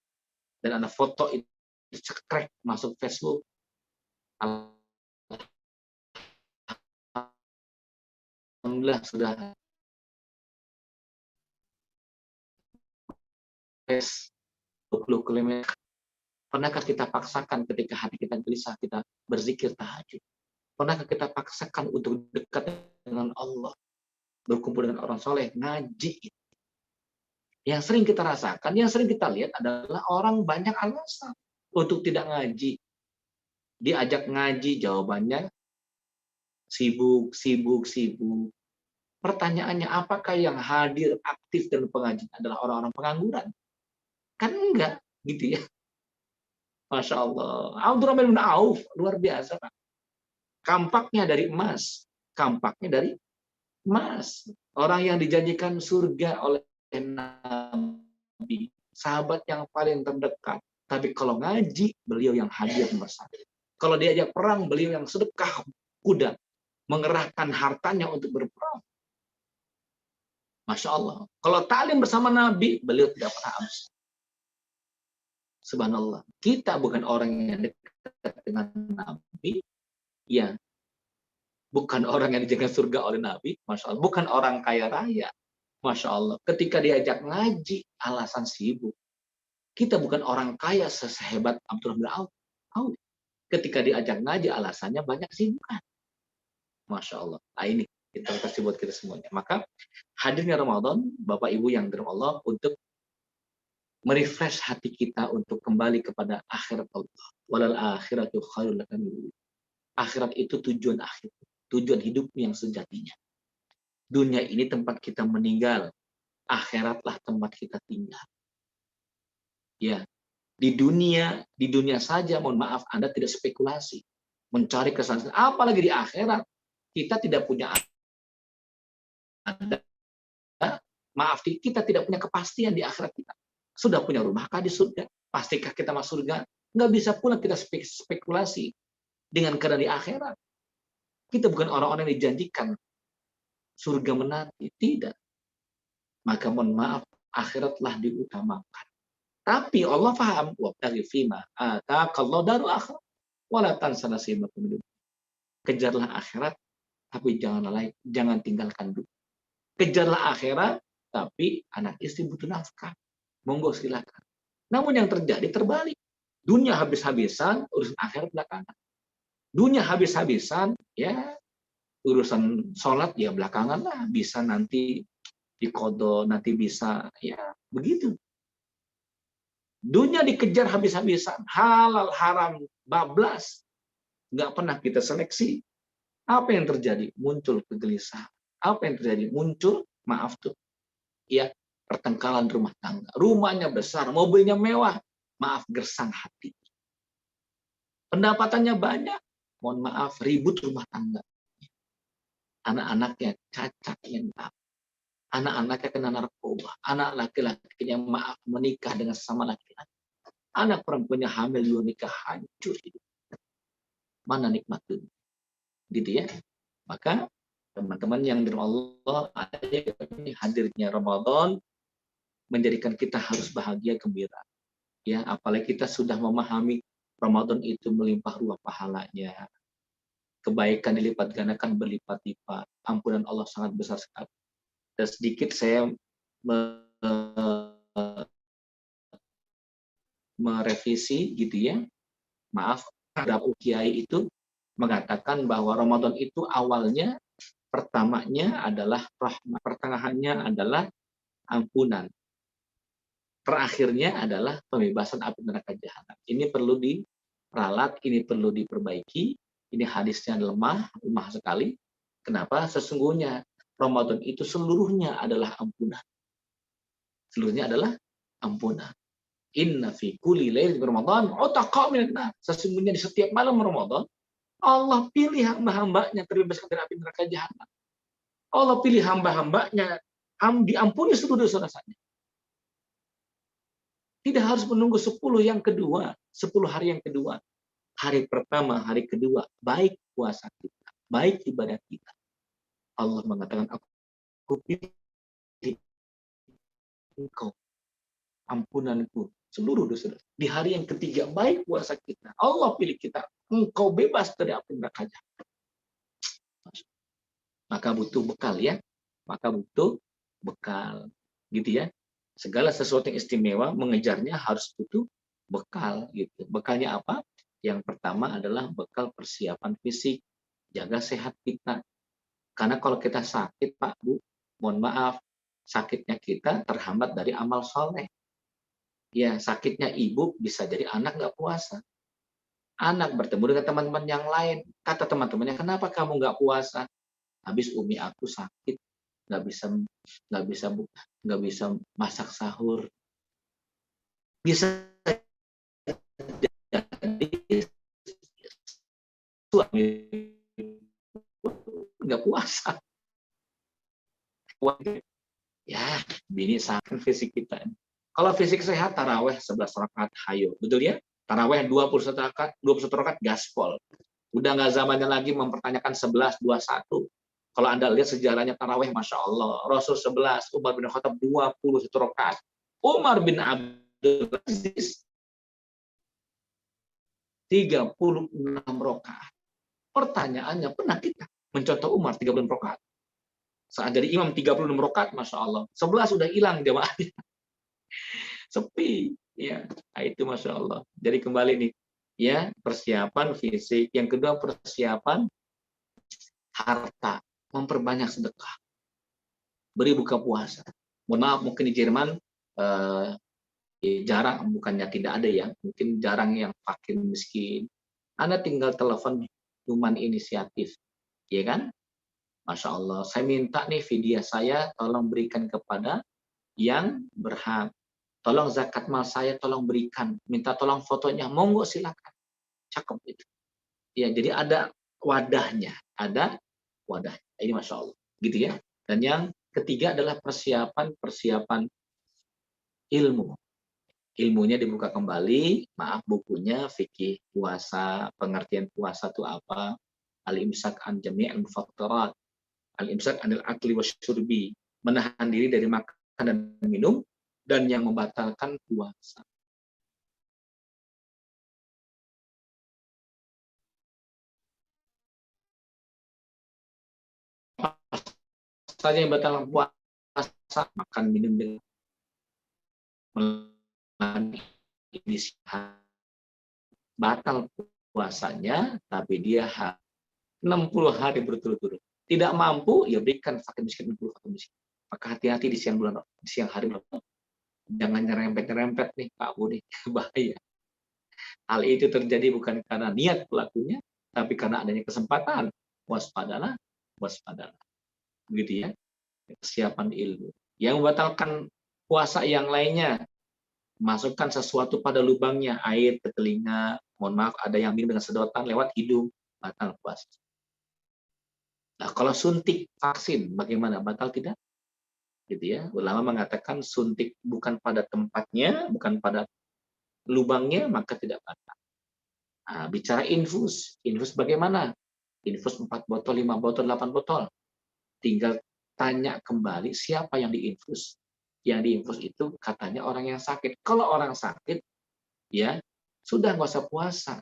Dan Anda foto itu cekrek masuk Facebook. Alhamdulillah sudah 20 km. Pernahkah kita paksakan ketika hati kita gelisah, kita berzikir tahajud? Pernahkah kita paksakan untuk dekat dengan Allah, berkumpul dengan orang soleh, ngaji? Yang sering kita rasakan, yang sering kita lihat adalah orang banyak alasan untuk tidak ngaji. Diajak ngaji, jawabannya sibuk. Pertanyaannya, apakah yang hadir aktif dan pengajian adalah orang-orang pengangguran? Kan enggak, gitu ya. Masya Allah. Abdurrahman bin Auf, luar biasa, Pak. Kampaknya dari emas. Orang yang dijanjikan surga oleh Nabi. Sahabat yang paling terdekat. Tapi kalau ngaji, beliau yang hadir nomor 1. Kalau diajak perang, beliau yang sedekah kuda. Mengerahkan hartanya untuk berperang. Masya Allah. Kalau ta'lim bersama Nabi, beliau tidak pernah absen. Subhanallah. Kita bukan orang yang dekat dengan Nabi. Ya. Bukan orang yang dijaga surga oleh Nabi. Masya Allah. Bukan orang kaya raya. Masya Allah. Ketika diajak ngaji, alasan sibuk. Kita bukan orang kaya sehebat Abdurrahman bin Auf. Ketika diajak ngaji, alasannya banyak sibukan. Masya Allah. Nah, ini kita kasih buat kita semuanya. Maka hadirnya Ramadan, Bapak Ibu yang dirahmati Allah, untuk merefresh hati kita untuk kembali kepada akhirat Allah. Walal akhiratu khairul laka min dunya. Akhirat itu tujuan akhir, tujuan hidup yang sejatinya. Dunia ini tempat kita meninggal, akhiratlah tempat kita tinggal. Ya, di dunia saja, mohon maaf, Anda tidak spekulasi, mencari kesenangan, apalagi di akhirat. Kita tidak punya kita tidak punya kepastian di akhirat kita. Sudah punya rumahkah di surga? Pastikah kita masuk surga? Nggak bisa pula kita spekulasi dengan keadaan di akhirat. Kita bukan orang-orang yang dijanjikan surga menanti, tidak. Maka mohon maaf, akhiratlah diutamakan. Tapi Allah paham, wabtaghi fima ataakallahu darul akhirah wala tansa nasibaka min dunya. Kejarlah akhirat, tapi jangan tinggalkan dunia. Kejarlah akhirat, tapi anak istri butuh nafkah. Monggo silakan. Namun yang terjadi terbalik. Dunia habis-habisan, urusan akhirat belakangan. Dunia habis-habisan, ya urusan sholat ya belakangan lah. Bisa nanti diqodho, nanti bisa, ya begitu. Dunia dikejar habis-habisan, halal haram bablas, nggak pernah kita seleksi. Apa yang terjadi? Muncul kegelisahan. Apa yang terjadi? Muncul, maaf tuh, ya pertengkaran rumah tangga. Rumahnya besar, mobilnya mewah, maaf gersang hati. Pendapatannya banyak, mohon maaf ribut rumah tangga. Anak-anaknya cacat yang anak-anaknya kena narkoba, anak laki-lakinya maaf menikah dengan sesama laki-laki, anak perempuannya hamil juga nikah, hancur hidup. Mana nikmat dunia? Gitu ya. Maka teman-teman yang dirahmati Allah, hadirnya Ramadan menjadikan kita harus bahagia gembira. Ya, apalagi kita sudah memahami Ramadan itu melimpah ruah pahalanya. Kebaikan dilipat gandakan berlipat-lipat. Ampunan Allah sangat besar sekali. Dan sedikit saya merevisi gitu ya. Maaf, beberapa kiai itu mengatakan bahwa Ramadan itu awalnya, pertamanya adalah rahmat, pertengahannya adalah ampunan, terakhirnya adalah pembebasan api neraka jahanam. Ini perlu diralat, ini perlu diperbaiki. Ini hadisnya lemah sekali. Kenapa? Sesungguhnya Ramadan itu seluruhnya adalah ampunan. Seluruhnya adalah ampunan. Inna fi kulli lailatin Ramadan utaqa minan nar. Sesungguhnya di setiap malam Ramadan, Allah pilih hamba-hambanya terbebaskan dari api neraka jahanam. Allah pilih hamba-hambanya diampuni seluruh dosa-dosanya. Tidak harus menunggu 10 yang kedua, 10 hari yang kedua. Hari pertama, hari kedua, baik puasa kita, baik ibadah kita. Allah mengatakan, aku pilih engkau, ampunanku, seluruh dosa. Di hari yang ketiga, baik puasa kita, Allah pilih kita, engkau bebas dari api neraka jahanam. Maka butuh bekal ya, maka butuh bekal, gitu ya. Segala sesuatu yang istimewa mengejarnya harus butuh bekal, gitu. Bekalnya apa? Yang pertama adalah bekal persiapan fisik, jaga sehat kita. Karena kalau kita sakit, Pak, Bu, mohon maaf, sakitnya kita terhambat dari amal soleh. Ya, sakitnya ibu bisa jadi anak nggak puasa. Anak bertemu dengan teman-teman yang lain. Kata teman-temannya, kenapa kamu nggak puasa? Habis umi aku sakit, nggak bisa masak sahur. Bisa jadi suami nggak puasa. Ya, bini sakit fisik kita. Kalau fisik sehat, taraweh 11 rakaat, hayo. Betul ya? Taraweh 21 rakaat, gaspol. Udah nggak zamannya lagi mempertanyakan 11, 21. Kalau Anda lihat sejarahnya taraweh, Masya Allah. Rasul 11, Umar bin Khattab 21 rakaat. Umar bin Abdul Aziz 36 rakaat. Pertanyaannya, pernah kita mencontoh Umar 36 rakaat? Saat jadi imam 36 rakaat, Masya Allah. 11 sudah hilang jamaahnya. Sepi. Ya, nah itu Masya Allah. Jadi kembali nih, ya persiapan fisik. Yang kedua persiapan harta. Memperbanyak sedekah. Beri buka puasa. Mohon maaf, mungkin di Jerman jarang, bukannya tidak ada ya. Mungkin jarang yang fakir miskin. Anda tinggal telepon Human Inisiatif. Ya kan? Masya Allah, saya minta nih video saya tolong berikan kepada yang berhak. Tolong zakat mal saya tolong berikan. Minta tolong fotonya, monggo silakan. Cakep itu. Ya, jadi ada wadahnya, ada wadahnya. Ini Masya Allah, gitu ya. Dan yang ketiga adalah persiapan ilmu. Ilmunya dibuka kembali, maaf bukunya, fikih puasa, pengertian puasa itu apa, al-imsak an jami' al-mufattirat, al-imsak anil akli wasyurbi, menahan diri dari makan dan minum, dan yang membatalkan puasa. Saja yang batalkan puasa, makan minum dengan batal puasanya, tapi dia 60 hari berturut-turut. Tidak mampu, ya berikan fakir miskin 60 fakir miskin. Maka hati-hati di siang hari. Jangan nyerempet-nyerempet nih Pak Budi, bahaya. Hal itu terjadi bukan karena niat pelakunya, tapi karena adanya kesempatan. Waspadalah, waspadalah. Begitu ya, persiapan ilmu. Yang membatalkan puasa yang lainnya, masukkan sesuatu pada lubangnya, air ke telinga, mohon maaf ada yang minum dengan sedotan lewat hidung, batal puasa. Nah, kalau suntik vaksin bagaimana? Batal tidak? Gitu ya. Ulama mengatakan suntik bukan pada tempatnya, bukan pada lubangnya, maka tidak batal. Nah, bicara infus bagaimana? Infus 4 botol, 5 botol, 8 botol. Tinggal tanya kembali siapa yang diinfus. Yang diinfus itu katanya orang yang sakit. Kalau orang sakit, ya sudah nggak usah puasa.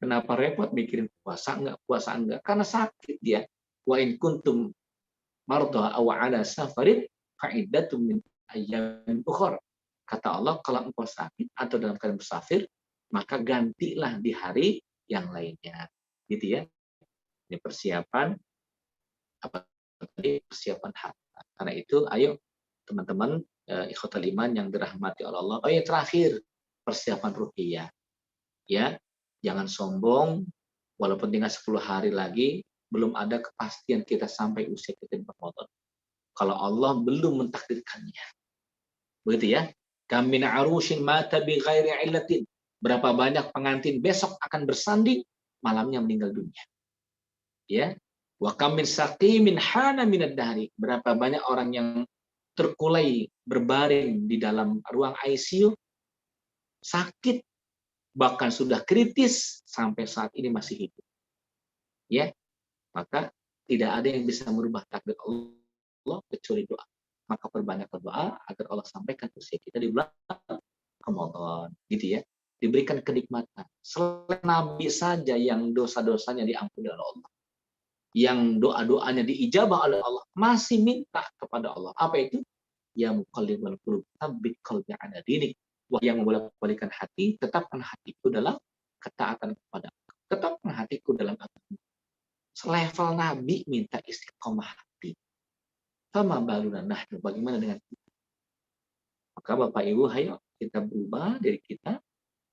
Kenapa repot mikirin puasa enggak? Karena sakit dia. Wa in kuntum mardha aw ala safarin fa'iddatun min ayyamin ukhra. Kata Allah, kalau engkau sakit atau dalam keadaan musafir, maka gantilah di hari yang lainnya. Gitu ya. Ini persiapan apa tadi? Persiapan harta. Karena itu ayo teman-teman ikhwatul iman yang dirahmati oleh Allah. Oh ya, terakhir persiapan ruhiyah. Ya, jangan sombong walaupun tinggal 10 hari lagi belum ada kepastian kita sampai usia kita di Ramadan. Kalau Allah belum mentakdirkannya. Begitu ya. Kam min arushin mata bi ghairi illatin. Berapa banyak pengantin besok akan bersanding, malamnya meninggal dunia. Ya. Wa kam min saqimin hana minad dahri. Berapa banyak orang yang terkulai berbaring di dalam ruang ICU, sakit, bahkan sudah kritis sampai saat ini masih hidup. Ya. Maka tidak ada yang bisa merubah takdir Allah kecuali doa. Maka perbanyak berdoa agar Allah sampaikan usia kita di bulan Ramadan, gitu ya. Diberikan kenikmatan. Selain Nabi saja yang dosa-dosanya diampuni oleh Allah, yang doa-doanya diijabah oleh Allah, masih minta kepada Allah. Apa itu? Ya muqallibal qulub, tsabbit qalbi ala dinik. Wah, yang membolak-balikan hati, tetapkan hatiku dalam ketaatan kepada Engkau. Tetapkan hatiku dalam agama. Selevel Nabi minta istiqomah hati. Sama baluna nahnu, bagaimana dengan kita? Maka Bapak Ibu, ayo kita berubah dari kita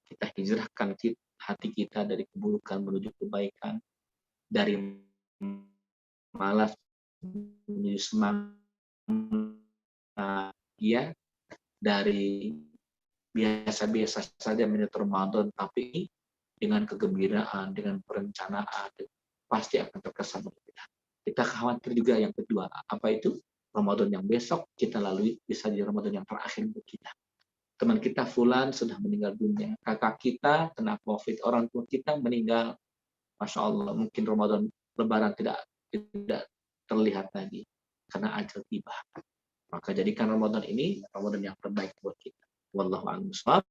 hijrahkan hati kita dari keburukan menuju kebaikan, dari malas menuju semangat, ya, dari biasa-biasa saja menuju Ramadan, tapi dengan kegembiraan, dengan perencanaan, pasti akan terkesan berbeda. Kita khawatir juga yang kedua, apa itu? Ramadan yang besok kita lalui bisa jadi Ramadan yang terakhir untuk kita. Teman kita fulan sudah meninggal dunia, kakak kita kena COVID, orang tua kita meninggal. Masya Allah, mungkin Ramadan Lebaran tidak terlihat lagi karena ajal tiba. Maka jadikan Ramadan ini Ramadan yang terbaik buat kita. Wallahu a'lam bishawab.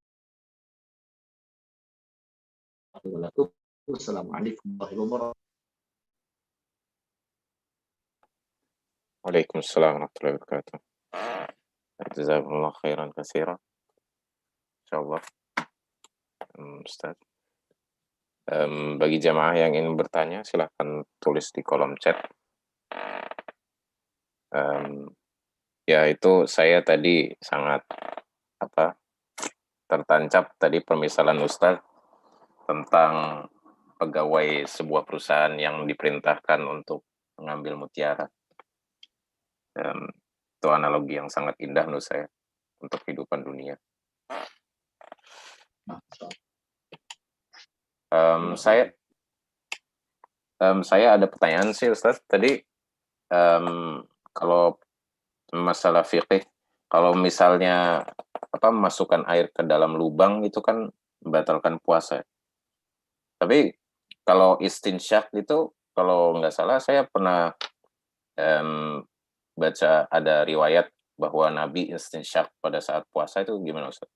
Assalamualaikum warahmatullahi wabarakatuh. Waalaikumsalam warahmatullahi wabarakatuh. Jazakumullah khairan katsiran. Insyaallah. Ustaz. Bagi jamaah yang ingin bertanya silahkan tulis di kolom chat. Ya itu saya tadi sangat tertancap tadi permisalan Ustaz tentang pegawai sebuah perusahaan yang diperintahkan untuk mengambil mutiara. Itu analogi yang sangat indah menurut saya untuk kehidupan dunia. Saya ada pertanyaan sih Ustaz. Tadi kalau masalah fikih, kalau misalnya masukkan air ke dalam lubang itu kan membatalkan puasa. Tapi kalau istinsyak itu kalau nggak salah saya pernah baca ada riwayat bahwa Nabi istinsyak pada saat puasa itu gimana Ustaz?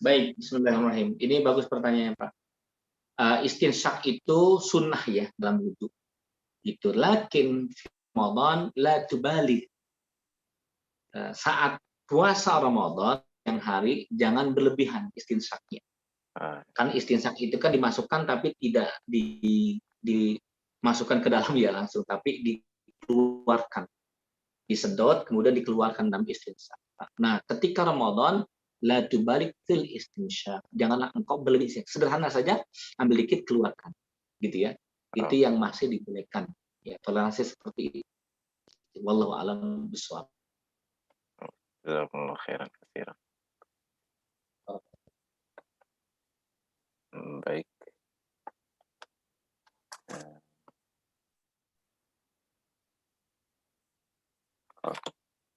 Baik, bismillahirrahmanirrahim. Ini bagus pertanyaannya Pak. Istinsyak itu sunnah ya dalam wudhu. Itu lakin Ramadan la tubali. Saat puasa Ramadan yang hari jangan berlebihan istinsyaknya. Kan istinsak itu kan dimasukkan tapi tidak dimasukkan ke dalam ya langsung, tapi dikeluarkan, disedot kemudian dikeluarkan dalam istinsak. Nah, ketika Ramadan la tubalik fil istinsyak, janganlah engkau berlebih. Sederhana saja, ambil dikit keluarkan, gitu ya. Itu yang masih dibolehkan. Ya, toleransi seperti itu. Wallahu a'lam bishawab. Jazakumullah khairan katsiran. Baik.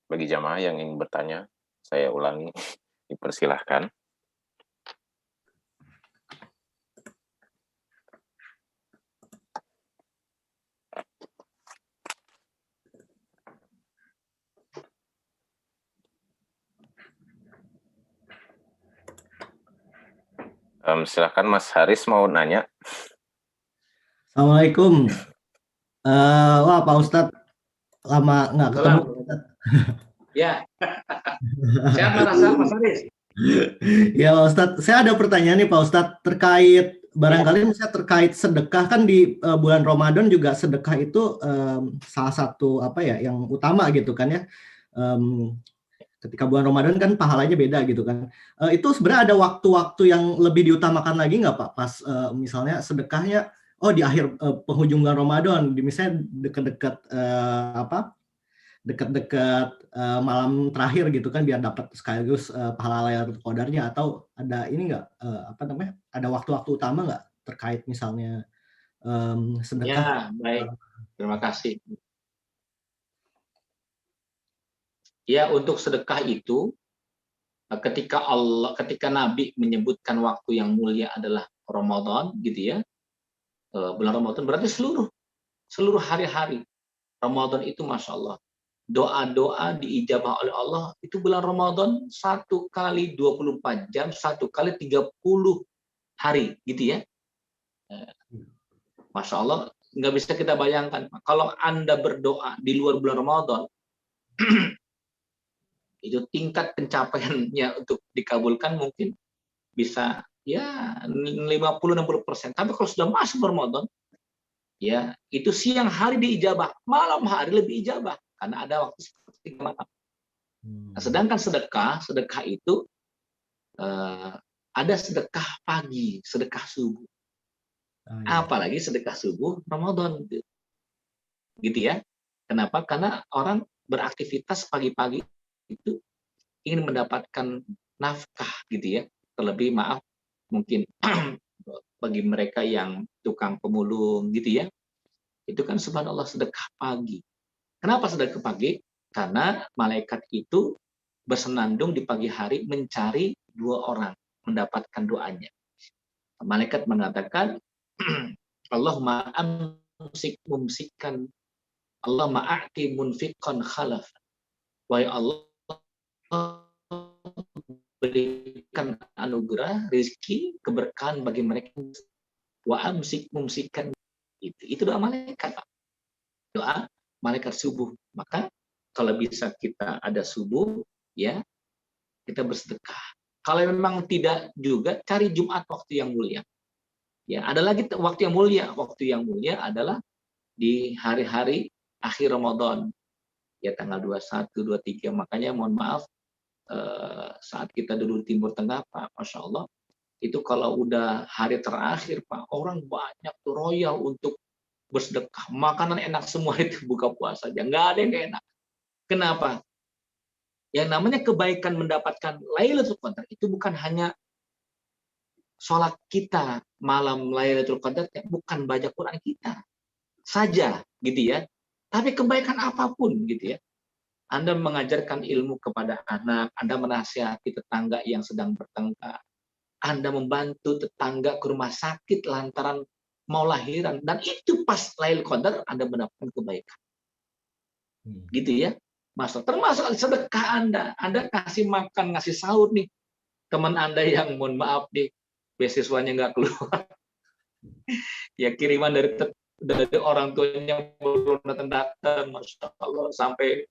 Bagi jamaah yang ingin bertanya, saya ulangi, dipersilahkan. Silahkan Mas Haris mau nanya. Assalamualaikum. Wah Pak Ustadz, lama nggak ketemu. Ya, siapa rasa Mas Haris? Ya Pak Ustadz, saya ada pertanyaan nih Pak Ustadz terkait barangkali misalnya terkait sedekah kan di bulan Ramadan juga sedekah itu salah satu yang utama gitu kan ya. Ketika bulan Ramadan kan pahalanya beda gitu kan. Itu sebenarnya ada waktu-waktu yang lebih diutamakan lagi nggak Pak? Pas misalnya sedekahnya, di akhir penghujung bulan Ramadan, misalnya dekat-dekat dekat-dekat malam terakhir gitu kan, biar dapat sekaligus pahala Lailatul Qadarnya, atau ada ini nggak ada waktu-waktu utama nggak terkait misalnya sedekah? Ya, baik. Terima kasih. Ya, untuk sedekah itu ketika Nabi menyebutkan waktu yang mulia adalah Ramadan gitu ya. Bulan Ramadan berarti seluruh hari-hari Ramadan itu Masya Allah. Doa-doa diijabah oleh Allah itu bulan Ramadan 1 kali 24 jam, 1 kali 30 hari gitu ya. Masya Allah, nggak bisa kita bayangkan. Kalau Anda berdoa di luar bulan Ramadan, itu tingkat pencapaiannya untuk dikabulkan mungkin bisa ya 50-60%. Tapi kalau sudah masuk Ramadan, ya itu siang hari diijabah, malam hari lebih ijabah karena ada waktu seperti malam. Nah, sedangkan sedekah itu ada sedekah pagi, sedekah subuh. Apalagi sedekah subuh Ramadan gitu ya. Kenapa? Karena orang beraktivitas pagi-pagi itu ingin mendapatkan nafkah gitu ya. Terlebih maaf mungkin bagi mereka yang tukang pemulung gitu ya, itu kan subhanallah sedekah pagi. Kenapa sedekah pagi? Karena malaikat itu bersenandung di pagi hari mencari 2 orang mendapatkan doanya. Malaikat mengatakan Allahumma amsik mumsikan, Allahumma a'ti munfiqan khalaf. Wahai Allah, berikan anugerah, rezeki, keberkahan bagi mereka. Wa amsik mumsikan. Itu doa malaikat. Doa malaikat subuh. Maka kalau bisa kita ada subuh, ya kita bersedekah. Kalau memang tidak juga, cari Jumat waktu yang mulia. Ya, ada lagi waktu yang mulia. Waktu yang mulia adalah di hari-hari akhir Ramadan. Ya, tanggal 21, 23. Makanya mohon maaf, saat kita dulu di Timur Tengah, Pak, Masya Allah, itu kalau udah hari terakhir, Pak, orang banyak tuh royal untuk bersedekah. Makanan enak semua itu buka puasa aja. Nggak ada yang nggak enak. Kenapa? Yang namanya kebaikan mendapatkan Lailatul Qadar itu bukan hanya sholat kita malam Lailatul Qadar, bukan baca Quran kita saja, gitu ya. Tapi kebaikan apapun, gitu ya. Anda mengajarkan ilmu kepada anak, Anda menasihati tetangga yang sedang bertengkar, Anda membantu tetangga ke rumah sakit lantaran mau lahiran, dan itu pas Lailatul Qadar Anda mendapatkan kebaikan. Gitu ya. Termasuk sedekah Anda kasih makan, ngasih sahur nih teman Anda yang mohon maaf nih beasiswanya nggak keluar, ya kiriman dari orang tuanya belum datang, Masya Allah, sampai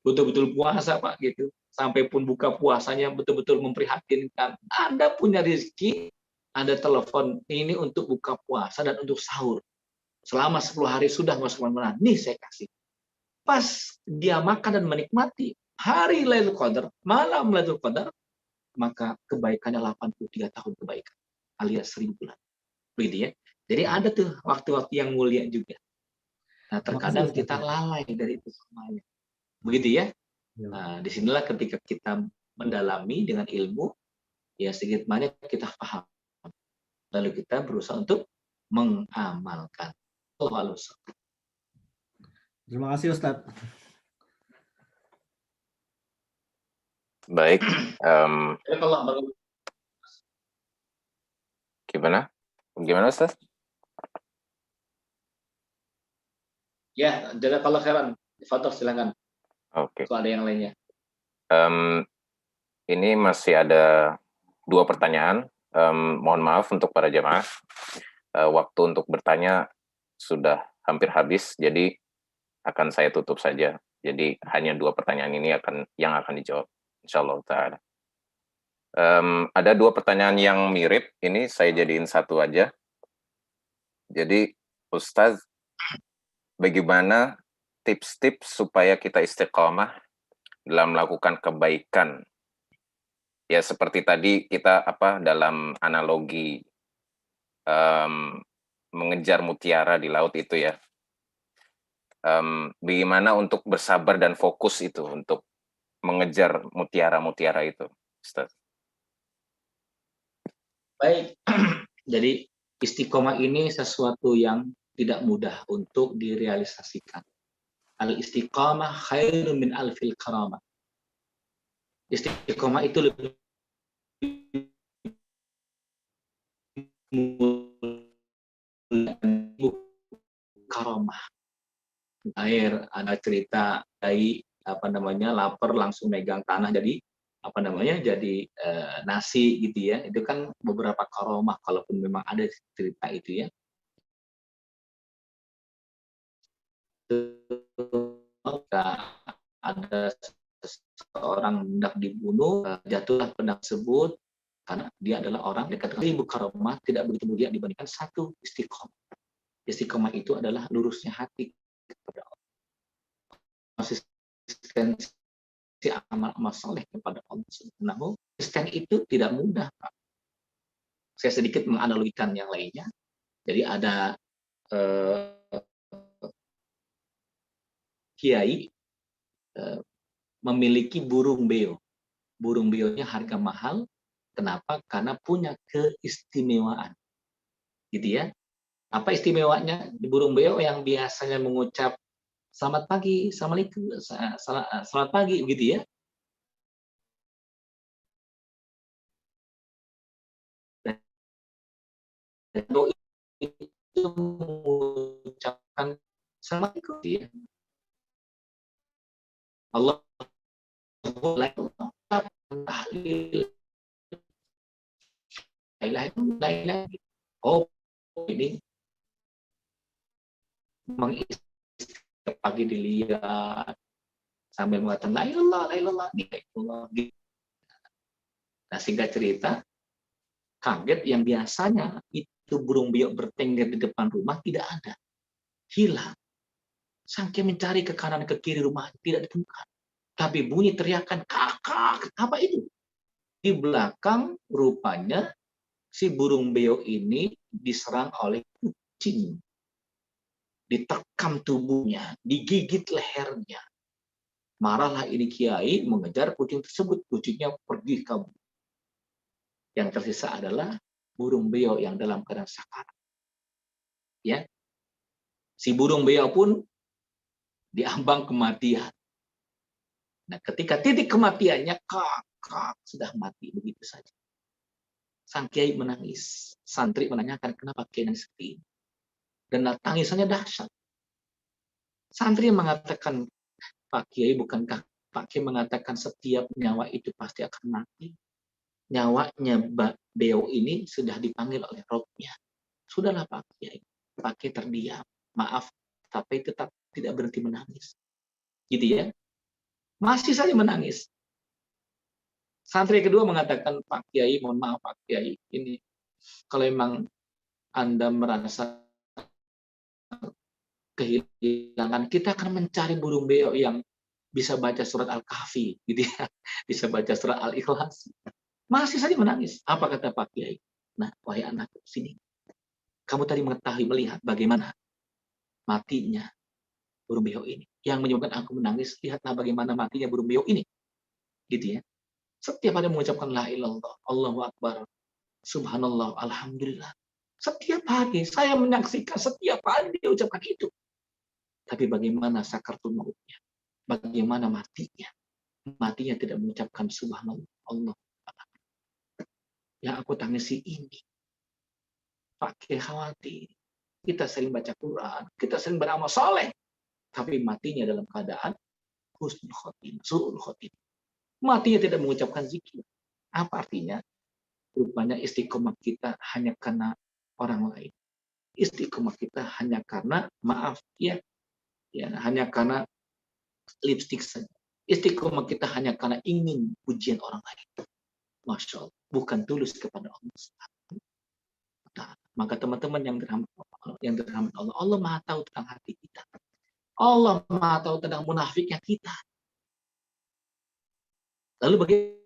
betul-betul puasa, Pak, gitu. Sampai pun buka puasanya betul-betul memprihatinkan. Anda punya rezeki, Anda telepon ini untuk buka puasa dan untuk sahur. Selama 10 hari sudah masuk Ramadan, nih saya kasih. Pas dia makan dan menikmati hari Lailatul Qadar, malam Lailatul Qadar, maka kebaikannya 83 tahun kebaikan, alias 1000 bulan. Begitu ya. Jadi ada tuh waktu-waktu yang mulia juga. Nah, terkadang kita lalai dari itu semuanya. Begitu ya. Nah, disinilah ketika kita mendalami dengan ilmu, ya sedikit banyak kita paham. Lalu kita berusaha untuk mengamalkan. Terima kasih Ustadz. Baik. Gimana? Gimana, Ustaz? Ya, jazakallah khairan. Fadhil, silakan. Oke. Kalau ada yang lainnya. Ini masih ada 2 pertanyaan. Mohon maaf untuk para jemaah. Waktu untuk bertanya sudah hampir habis, jadi akan saya tutup saja. Jadi hanya 2 pertanyaan ini yang akan dijawab, insyaallah ta'ala. Ada 2 pertanyaan yang mirip, ini saya jadiin satu aja. Jadi, Ustaz, bagaimana tips-tips supaya kita istiqomah dalam melakukan kebaikan? Ya seperti tadi kita dalam analogi mengejar mutiara di laut itu ya. Bagaimana untuk bersabar dan fokus itu untuk mengejar mutiara-mutiara itu, Ustaz? Baik, jadi istiqomah ini sesuatu yang tidak mudah untuk direalisasikan. Al-istiqamah khairun min alfil karamah. Istiqomah itu lebih karamah. Air ada cerita dari lapar langsung megang tanah jadi jadi nasi gitu ya. Itu kan beberapa karomah kalaupun memang ada cerita itu ya. Ada seseorang hendak dibunuh, jatuhlah pedang tersebut karena dia adalah orang dekat 1000 karomah, tidak begitu mulia dibandingkan 1 istiqomah. Istiqomah itu adalah lurusnya hati kepada Allah. Konsistensi amal soleh kepada Allah Subhanahu. Konsisten itu tidak mudah, Pak. Saya sedikit menganalogikan yang lainnya. Jadi ada kiai memiliki burung beo. Burung beonya harga mahal. Kenapa? Karena punya keistimewaan. Gitu ya. Apa istimewanya di burung beo yang biasanya mengucap selamat pagi, assalamualaikum, selamat pagi, begitu ya. Dan itu mengucapkan assalamualaikum, ya. Allah oh ini pagi dilihat sambil mengatakan la ilallah, la ilallah, la ilallah. Nah, singkat cerita, kaget yang biasanya itu burung beo bertengger di depan rumah tidak ada, hilang. Saking mencari ke kanan ke kiri rumah tidak ditemukan. Tapi bunyi teriakan kakak, apa itu? Di belakang rupanya si burung beo ini diserang oleh kucing. Diterkam tubuhnya, digigit lehernya. Marahlah ini kiai mengejar kucing tersebut. Kucingnya pergi kabur. Yang tersisa adalah burung beo yang dalam keadaan sakarat. Ya, si burung beo pun diambang kematian. Nah, ketika titik kematiannya, kakak sudah mati begitu saja. Sang kiai menangis. Santri menanyakan kenapa kiai nangis seperti ini. Dan tangisannya dahsyat. Santri mengatakan, Pak Kiai, bukankah Pak Kiai mengatakan setiap nyawa itu pasti akan mati? Nyawanya beo ini sudah dipanggil oleh rohnya. Sudahlah Pak Kiai. Pak Kiai terdiam. Maaf, tapi tetap tidak berhenti menangis. Gitu ya. Masih saja menangis. Santri kedua mengatakan, Pak Kiai, mohon maaf Pak Kiai, ini kalau memang Anda merasa kehilangan, kita akan mencari burung beo yang bisa baca surat Al-Kahfi, gitu ya, bisa baca surat Al-Ikhlas. Masih saja menangis. Apa kata Pak Kiai? Nah, wahai anak, sini. Kamu tadi mengetahui, melihat bagaimana matinya burung beo ini. Yang menyebabkan aku menangis, lihatlah bagaimana matinya burung beo ini. Gitu ya. Setiap ada mengucapkan la ilallah, Allahu Akbar, Subhanallah, Alhamdulillah. Setiap hari saya menyaksikan, setiap hari dia ucapkan itu. Tapi bagaimana sakaratul mautnya? Bagaimana matinya? Matinya tidak mengucapkan subhanallah, Allah. Yang aku tangisi ini. Pakai khawatir. Kita sering baca Quran, kita sering beramal soleh. Tapi matinya dalam keadaan husnul khotimah, su'ul khotimah. Matinya tidak mengucapkan zikir. Apa artinya? Rupanya istiqomah kita hanya karena orang lain. Istiqomah kita hanya karena, maaf ya, hanya karena lipstik saja. Istiqomah kita hanya karena ingin pujian orang lain. Masya Allah. Bukan tulus kepada Allah. Nah, maka teman-teman yang dirahmati Allah, Allah Maha tahu tentang hati kita. Allah Maha tahu tentang munafiknya kita. Lalu bagaimana?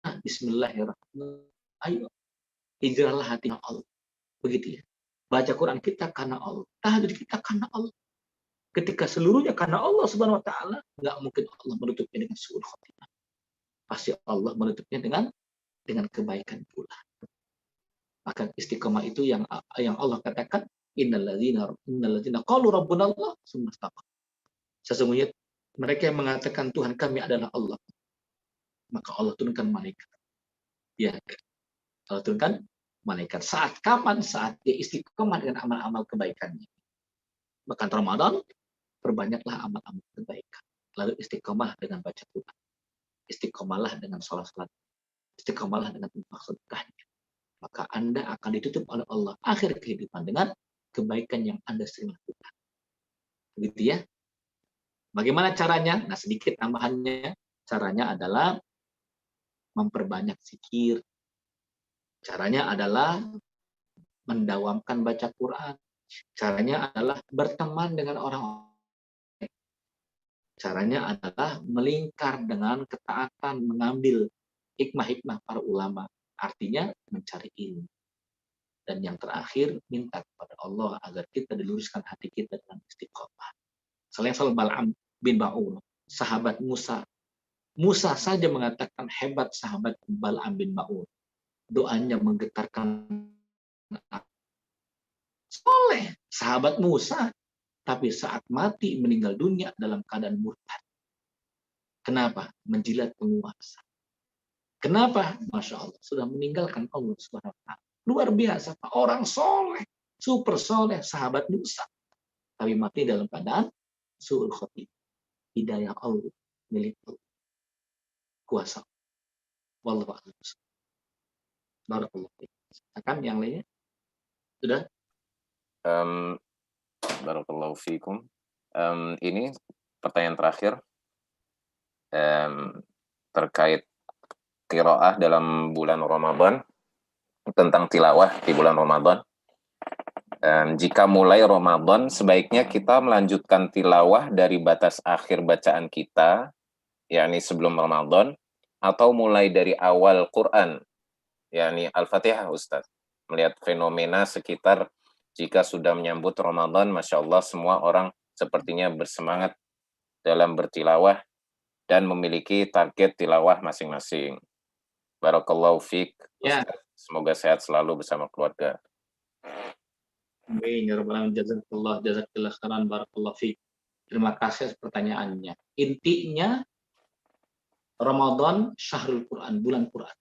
Bismillahirrahmanirrahim. Ayo, hijrahlah hati Allah. Begitu ya. Baca Quran kita karena Allah. Tahajud kita karena Allah. Ketika seluruhnya karena Allah Subhanahu wa taala, enggak mungkin Allah menutupnya dengan su'ul khotimah. Pasti Allah menutupnya dengan kebaikan pula. Maka istiqomah itu yang Allah katakan, innalladzina qalu rabbuna Allah tsumma istaqamu. Sesungguhnya mereka yang mengatakan Tuhan kami adalah Allah, maka Allah turunkan malaikat. Ya, Allah turunkan malaikat. Saat kapan? Saat dia istiqomah dengan amal-amal kebaikannya. Bahkan Ramadan, perbanyaklah amal-amal kebaikan. Lalu istiqomah dengan baca Quran. Istiqomahlah dengan sholat-sholat. Istiqomahlah dengan infak sedekahnya. Maka Anda akan ditutup oleh Allah akhir kehidupan dengan kebaikan yang Anda sering lakukan. Begitu ya. Bagaimana caranya? Nah, sedikit tambahannya. Caranya adalah memperbanyak zikir. Caranya adalah mendawamkan baca Quran. Caranya adalah berteman dengan orang-orang. Caranya adalah melingkar dengan ketaatan, mengambil hikmah-hikmah para ulama. Artinya mencari ilmu. Dan yang terakhir, minta kepada Allah agar kita diluruskan hati kita dengan istiqomah. Selain Bal'am bin Ba'ur, sahabat Musa. Musa saja mengatakan hebat sahabat Bal'am bin Ba'ur. Doanya menggetarkan. Soleh, sahabat Musa. Tapi saat mati meninggal dunia dalam keadaan murtad. Kenapa? Menjilat penguasa. Kenapa? Masya Allah. Sudah meninggalkan Allah Subhanahu wa ta'ala. Luar biasa. Orang soleh. Super soleh. Sahabat Musa. Tapi mati dalam keadaan su'ul khotimah. Hidayah Allah. Milik Allah. Kuasa. Wallahu a'lam. Barakallahu fiik. Akan yang lainnya? Sudah? Barakallahu fikum. Ini pertanyaan terakhir terkait qiraah dalam bulan Ramadan, tentang tilawah di bulan Ramadan. Jika mulai Ramadan, sebaiknya kita melanjutkan tilawah dari batas akhir bacaan kita, yakni sebelum Ramadan, atau mulai dari awal Quran, yakni Al-Fatihah, Ustaz. Melihat fenomena sekitar jika sudah menyambut Ramadan, Masya Allah, semua orang sepertinya bersemangat dalam bertilawah dan memiliki target tilawah masing-masing. Barakallahu fiik, Ustaz. Semoga sehat selalu bersama keluarga. Amin. Ya Rabbal Alamin. Jazakallah khairan, barakallahu fiik. Terima kasih atas pertanyaannya. Intinya, Ramadan syahrul Quran, bulan Quran.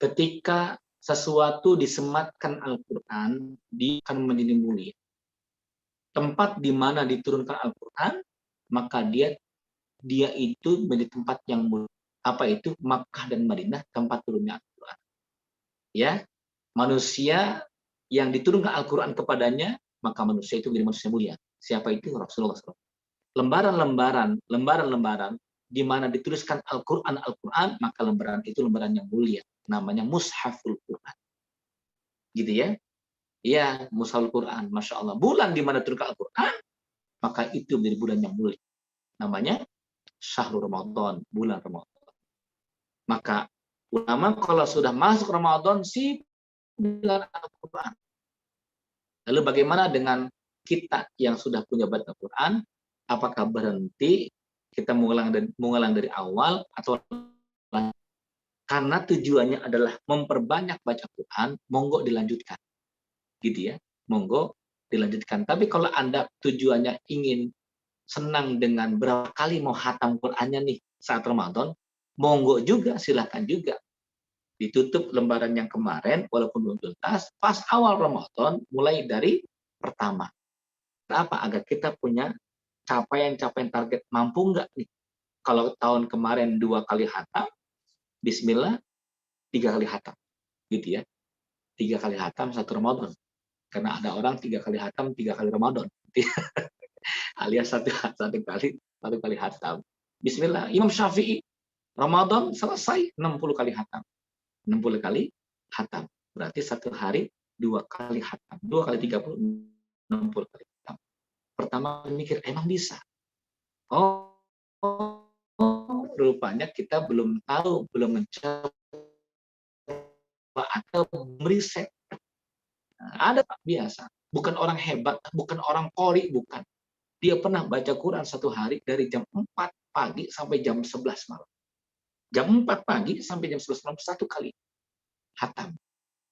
Ketika sesuatu disematkan Al-Quran, dia akan menjadi mulia. Tempat di mana diturunkan Al-Quran, maka dia itu menjadi tempat yang mulia. Apa itu? Makkah dan Madinah, tempat turunnya Al-Quran. Ya, manusia yang diturunkan Al-Quran kepadanya, maka manusia itu menjadi manusia mulia. Siapa itu? Rasulullah SAW. Lembaran-lembaran di mana dituliskan Al-Quran, maka lembaran itu lembaran yang mulia. Namanya Mushaful Quran. Gitu ya. Ya, Mushaful Quran. Masya Allah. Bulan di mana turunkan Al-Quran, maka itu menjadi bulan yang mulia. Namanya Syahrul Ramadan, bulan Ramadan. Maka ulama kalau sudah masuk Ramadan, si bulan Al-Quran. Lalu bagaimana dengan kita yang sudah punya baca Al-Quran? Apakah berhenti kita mengulang dari awal atau karena tujuannya adalah memperbanyak baca Quran, monggo dilanjutkan. Gitu ya. Monggo dilanjutkan. Tapi kalau Anda tujuannya ingin senang dengan berapa kali mau hatam Qurannya nih saat Ramadan, monggo juga, silahkan juga. Ditutup lembaran yang kemarin, walaupun belum tuntas, pas awal Ramadan, mulai dari pertama. Kenapa? Agar kita punya capaian target. Mampu nggak nih? Kalau tahun kemarin 2 kali hatam, Bismillah 3 kali hatam. Gitu ya. 3 kali hatam 1 Ramadan. Karena ada orang 3 kali hatam 3 kali Ramadan. Alias satu kali hatam. Bismillah. Imam Syafi'i Ramadan selesai 60 kali hatam. 60 kali hatam. Berarti 1 hari 2 kali hatam. 2 kali 30, 60 kali hatam. Pertama mikir, emang bisa? Oh, rupanya kita belum tahu, belum mencoba atau meriset. Ada Pak biasa. Bukan orang hebat, bukan orang qori, bukan. Dia pernah baca Quran 1 hari dari jam 4 pagi sampai jam 11 malam. Jam 4 pagi sampai jam 11 malam 1 kali hatam.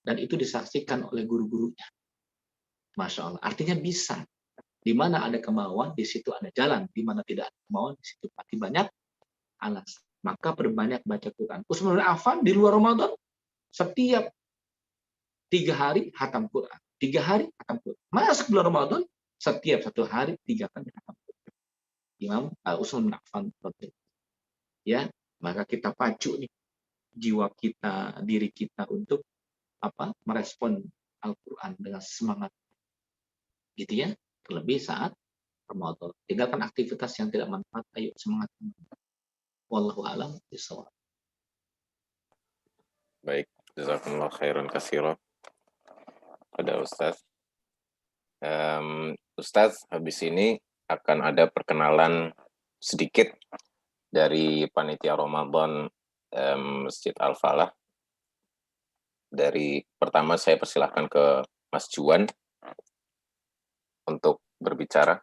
Dan itu disaksikan oleh guru-gurunya. Masya Allah. Artinya bisa. Di mana ada kemauan, di situ ada jalan. Di mana tidak ada kemauan, di situ pasti banyak alasan. Maka perbanyak baca Quran. Utsman bin Affan di luar Ramadan, setiap 3 hari hatam Quran. 3 hari hatam Quran. Masuk bulan Ramadan, setiap 1 hari 3 kali hatam Quran. Imam Utsman bin Affan. Ya, maka kita pacu nih jiwa kita, diri kita untuk merespon Al-Quran dengan semangat. Gitu ya. Terlebih saat Ramadan. Tinggalkan aktivitas yang tidak manfaat, ayo semangat. Wallahu a'lam bishawab. Baik, jazakumullah khairan katsiran pada Ustaz. Ustaz, habis ini akan ada perkenalan sedikit dari panitia Ramadan Masjid Al-Falah. Pertama saya persilahkan ke Mas Juan untuk berbicara.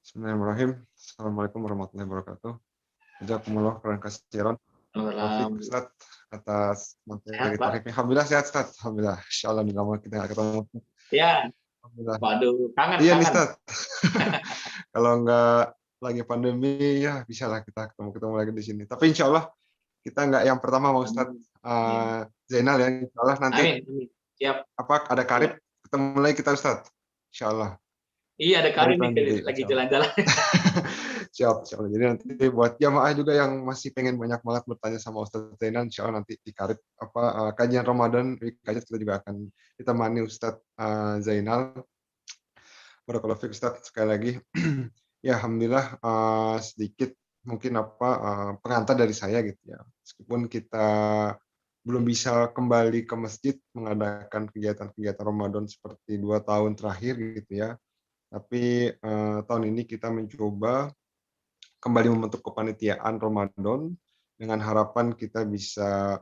Bismillahirrahmanirrahim. Assalamualaikum warahmatullahi wabarakatuh. Jazakumullah khairan katsiran. Ustaz atas materi tarifnya. Alhamdulillah sehat Ustaz. Alhamdulillah. Insyaallah lama kita nggak ketemu. Ya. Alhamdulillah. Waduh, kangen. Iya nih Ustaz. Kalau nggak lagi pandemi ya bisa lah kita ketemu lagi di sini. Tapi insyaallah kita nggak yang pertama Pak Ustaz Zainal ya. Insyaallah nanti. Amin. Siap. Ada karib ketemu lagi kita Ustaz. Insyaallah. Iya, ada Karim nih lagi jalan-jalan. Siap, siap. Jadi nanti buat jamaah juga yang masih pengen banyak banget bertanya sama Ustadz Zainal, insya Allah nanti di karib kajian Ramadan kajian kita juga akan ditemani Ustadz Zainal. Barakallahu fiik Ustadz sekali lagi. Ya alhamdulillah sedikit mungkin pengantar dari saya gitu ya. Meskipun kita belum bisa kembali ke masjid mengadakan kegiatan-kegiatan Ramadan seperti 2 tahun terakhir gitu ya. Tapi tahun ini kita mencoba kembali membentuk kepanitiaan Ramadan dengan harapan kita bisa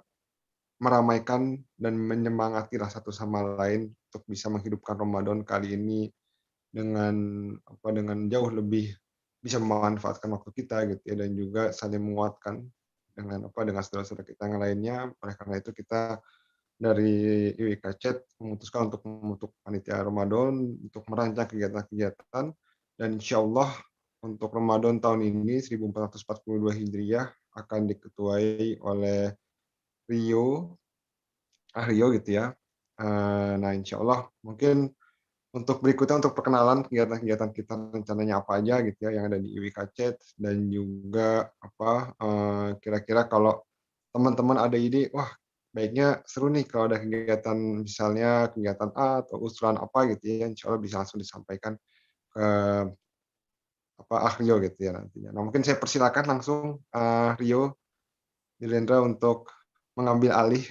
meramaikan dan menyemangati satu sama lain untuk bisa menghidupkan Ramadan kali ini dengan jauh lebih bisa memanfaatkan waktu kita gitu ya, dan juga saling menguatkan dengan saudara-saudara kita yang lainnya. Oleh karena itu kita dari IWK Chat memutuskan untuk membentuk panitia Ramadan untuk merancang kegiatan-kegiatan, dan insya Allah untuk Ramadan tahun ini 1442 Hijriah akan diketuai oleh Rio gitu ya. Nah insya Allah mungkin untuk berikutnya untuk perkenalan kegiatan-kegiatan kita rencananya apa aja gitu ya yang ada di IWK Chat, dan juga kira-kira kalau teman-teman ada ide, wah baiknya seru nih kalau ada kegiatan misalnya kegiatan A atau usulan apa gitu ya, insya Allah bisa langsung disampaikan ke Rio gitu ya nantinya. Nah mungkin saya persilakan langsung Rio Nilendra untuk mengambil alih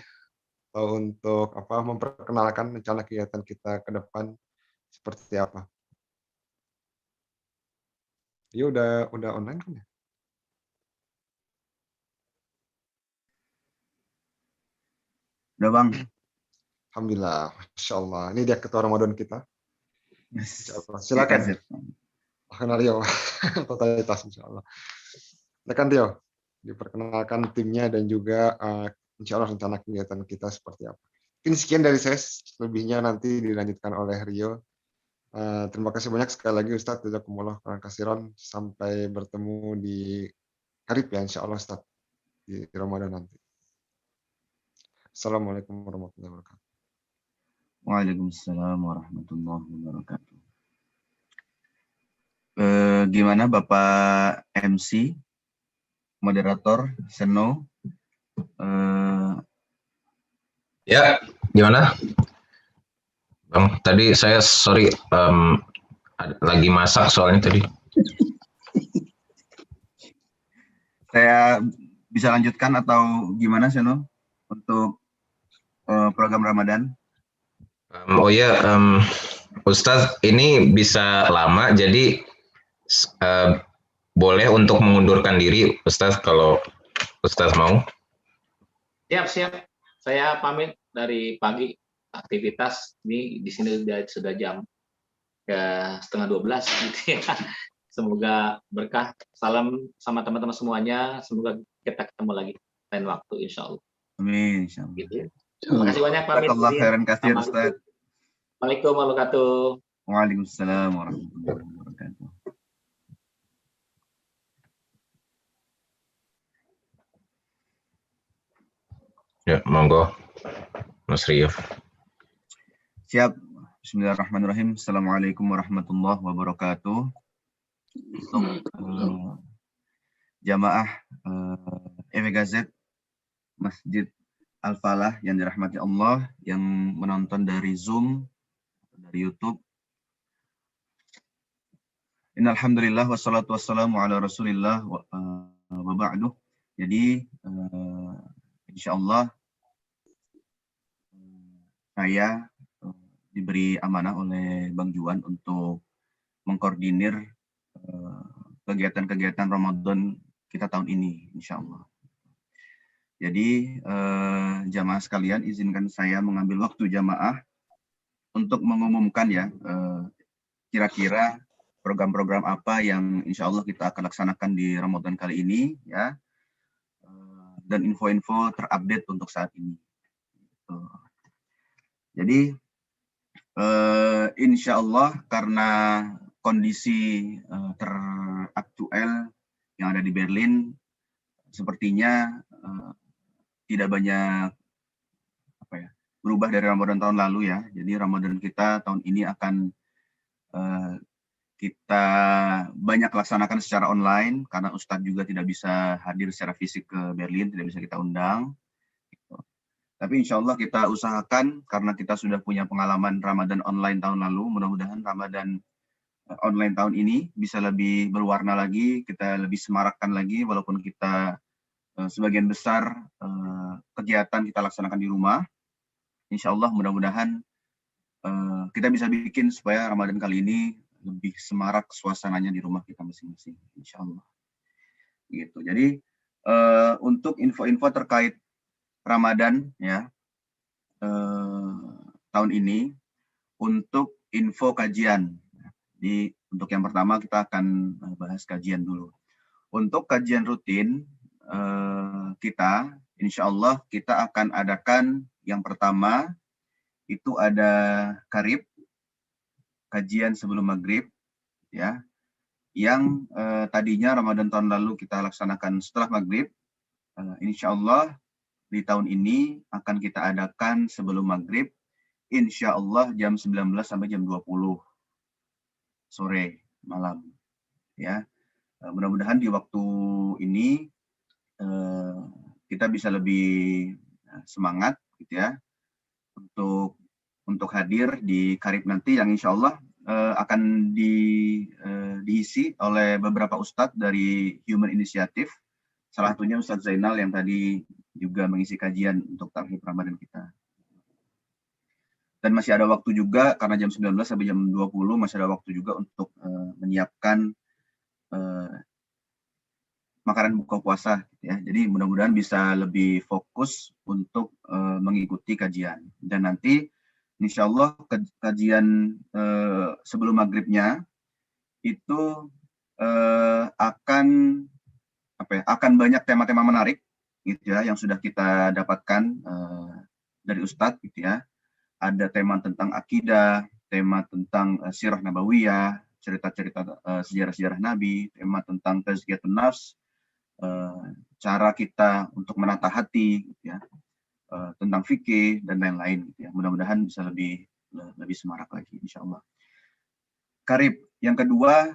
atau untuk memperkenalkan rencana kegiatan kita ke depan seperti apa. Rio udah online kan ya? Udah Bang. Alhamdulillah, Masya Allah. Ini dia ketua Ramadan kita. Silakan. Akan Rio, totalitas Insya Allah. Silakan Rio, diperkenalkan timnya dan juga Insya Allah rencana kegiatan kita seperti apa. Mungkin sekian dari saya, lebihnya nanti dilanjutkan oleh Rio. Terima kasih banyak sekali lagi Ustadz Jazakumullah khairan katsiran. Sampai bertemu di karib ya Insya Allah Ustadz di Ramadan nanti. Assalamualaikum warahmatullahi wabarakatuh. Waalaikumsalam warahmatullahi wabarakatuh. Gimana Bapak MC, moderator, Seno? Ya, gimana? Bang, tadi saya sorry lagi masak soalnya tadi. Saya bisa lanjutkan atau gimana Seno untuk program Ramadan? Ustadz ini bisa lama, jadi boleh untuk mengundurkan diri Ustadz kalau Ustadz mau. Siap. Saya pamit dari pagi aktivitas ini di sini sudah jam 11:30 gitu ya. Semoga berkah. Salam sama teman-teman semuanya. Semoga kita ketemu lagi lain waktu insya Allah. Amin. Insya Allah. Gitu. Terima kasih banyak Pak. Jazakallah khairan katsir Ustaz. Waalaikumsalam warahmatullahi wabarakatuh. Waalaikumsalam warahmatullahi wabarakatuh. Ya, monggo Mas Rio. Siap. Bismillahirrahmanirrahim. Assalamualaikum warahmatullahi wabarakatuh. Untuk jamaah IWK Chat Masjid Al-Falah yang dirahmati Allah, yang menonton dari Zoom, dari YouTube. Innalhamdulillah wassalatu wassalamu ala Rasulillah wa ba'du. Jadi insyaallah saya diberi amanah oleh Bang Juan untuk mengkoordinir kegiatan-kegiatan Ramadan kita tahun ini, insyaallah. Jadi jamaah sekalian, izinkan saya mengambil waktu jamaah untuk mengumumkan ya kira-kira program-program apa yang insya Allah kita akan laksanakan di Ramadan kali ini ya, dan info-info terupdate untuk saat ini. Jadi insya Allah karena kondisi teraktual yang ada di Berlin sepertinya tidak banyak berubah dari Ramadan tahun lalu ya. Jadi Ramadan kita tahun ini akan kita banyak laksanakan secara online karena Ustadz juga tidak bisa hadir secara fisik ke Berlin, tidak bisa kita undang. Tapi insya Allah kita usahakan karena kita sudah punya pengalaman Ramadan online tahun lalu, mudah-mudahan Ramadan online tahun ini bisa lebih berwarna lagi, kita lebih semarakkan lagi, walaupun kita sebagian besar kegiatan kita laksanakan di rumah. Insya Allah mudah-mudahan kita bisa bikin supaya Ramadan kali ini lebih semarak suasananya di rumah kita masing-masing, insya Allah. Gitu. Jadi untuk info-info terkait Ramadan ya tahun ini, untuk info kajian. Untuk yang pertama kita akan bahas kajian dulu. Untuk kajian rutin kita, insya Allah kita akan adakan yang pertama itu ada karib, kajian sebelum maghrib, ya, yang tadinya Ramadan tahun lalu kita laksanakan setelah maghrib. Insya Allah di tahun ini akan kita adakan sebelum maghrib, insya Allah jam 19 sampai jam 20 sore malam. Ya, mudah-mudahan di waktu ini kita bisa lebih semangat, gitu ya, untuk hadir di karib nanti yang insya Allah akan diisi oleh beberapa ustadz dari Human Initiative. Salah satunya Ustadz Zainal yang tadi juga mengisi kajian untuk tarhib Ramadan kita. Dan masih ada waktu juga, karena jam 19 sampai jam 20 masih ada waktu juga untuk menyiapkan makanan buka puasa. Ya. Jadi mudah-mudahan bisa lebih fokus untuk mengikuti kajian. Dan nanti insya Allah kajian sebelum maghribnya itu akan banyak tema-tema menarik gitu ya yang sudah kita dapatkan dari Ustadz gitu ya. Ada tema tentang akidah, tema tentang sirah nabawiyah, cerita-cerita sejarah-sejarah Nabi, tema tentang tazkiyatun nafs, cara kita untuk menata hati gitu ya, tentang fikih dan lain-lain gitu ya. Mudah-mudahan bisa lebih semarak lagi insyaallah. Karib yang kedua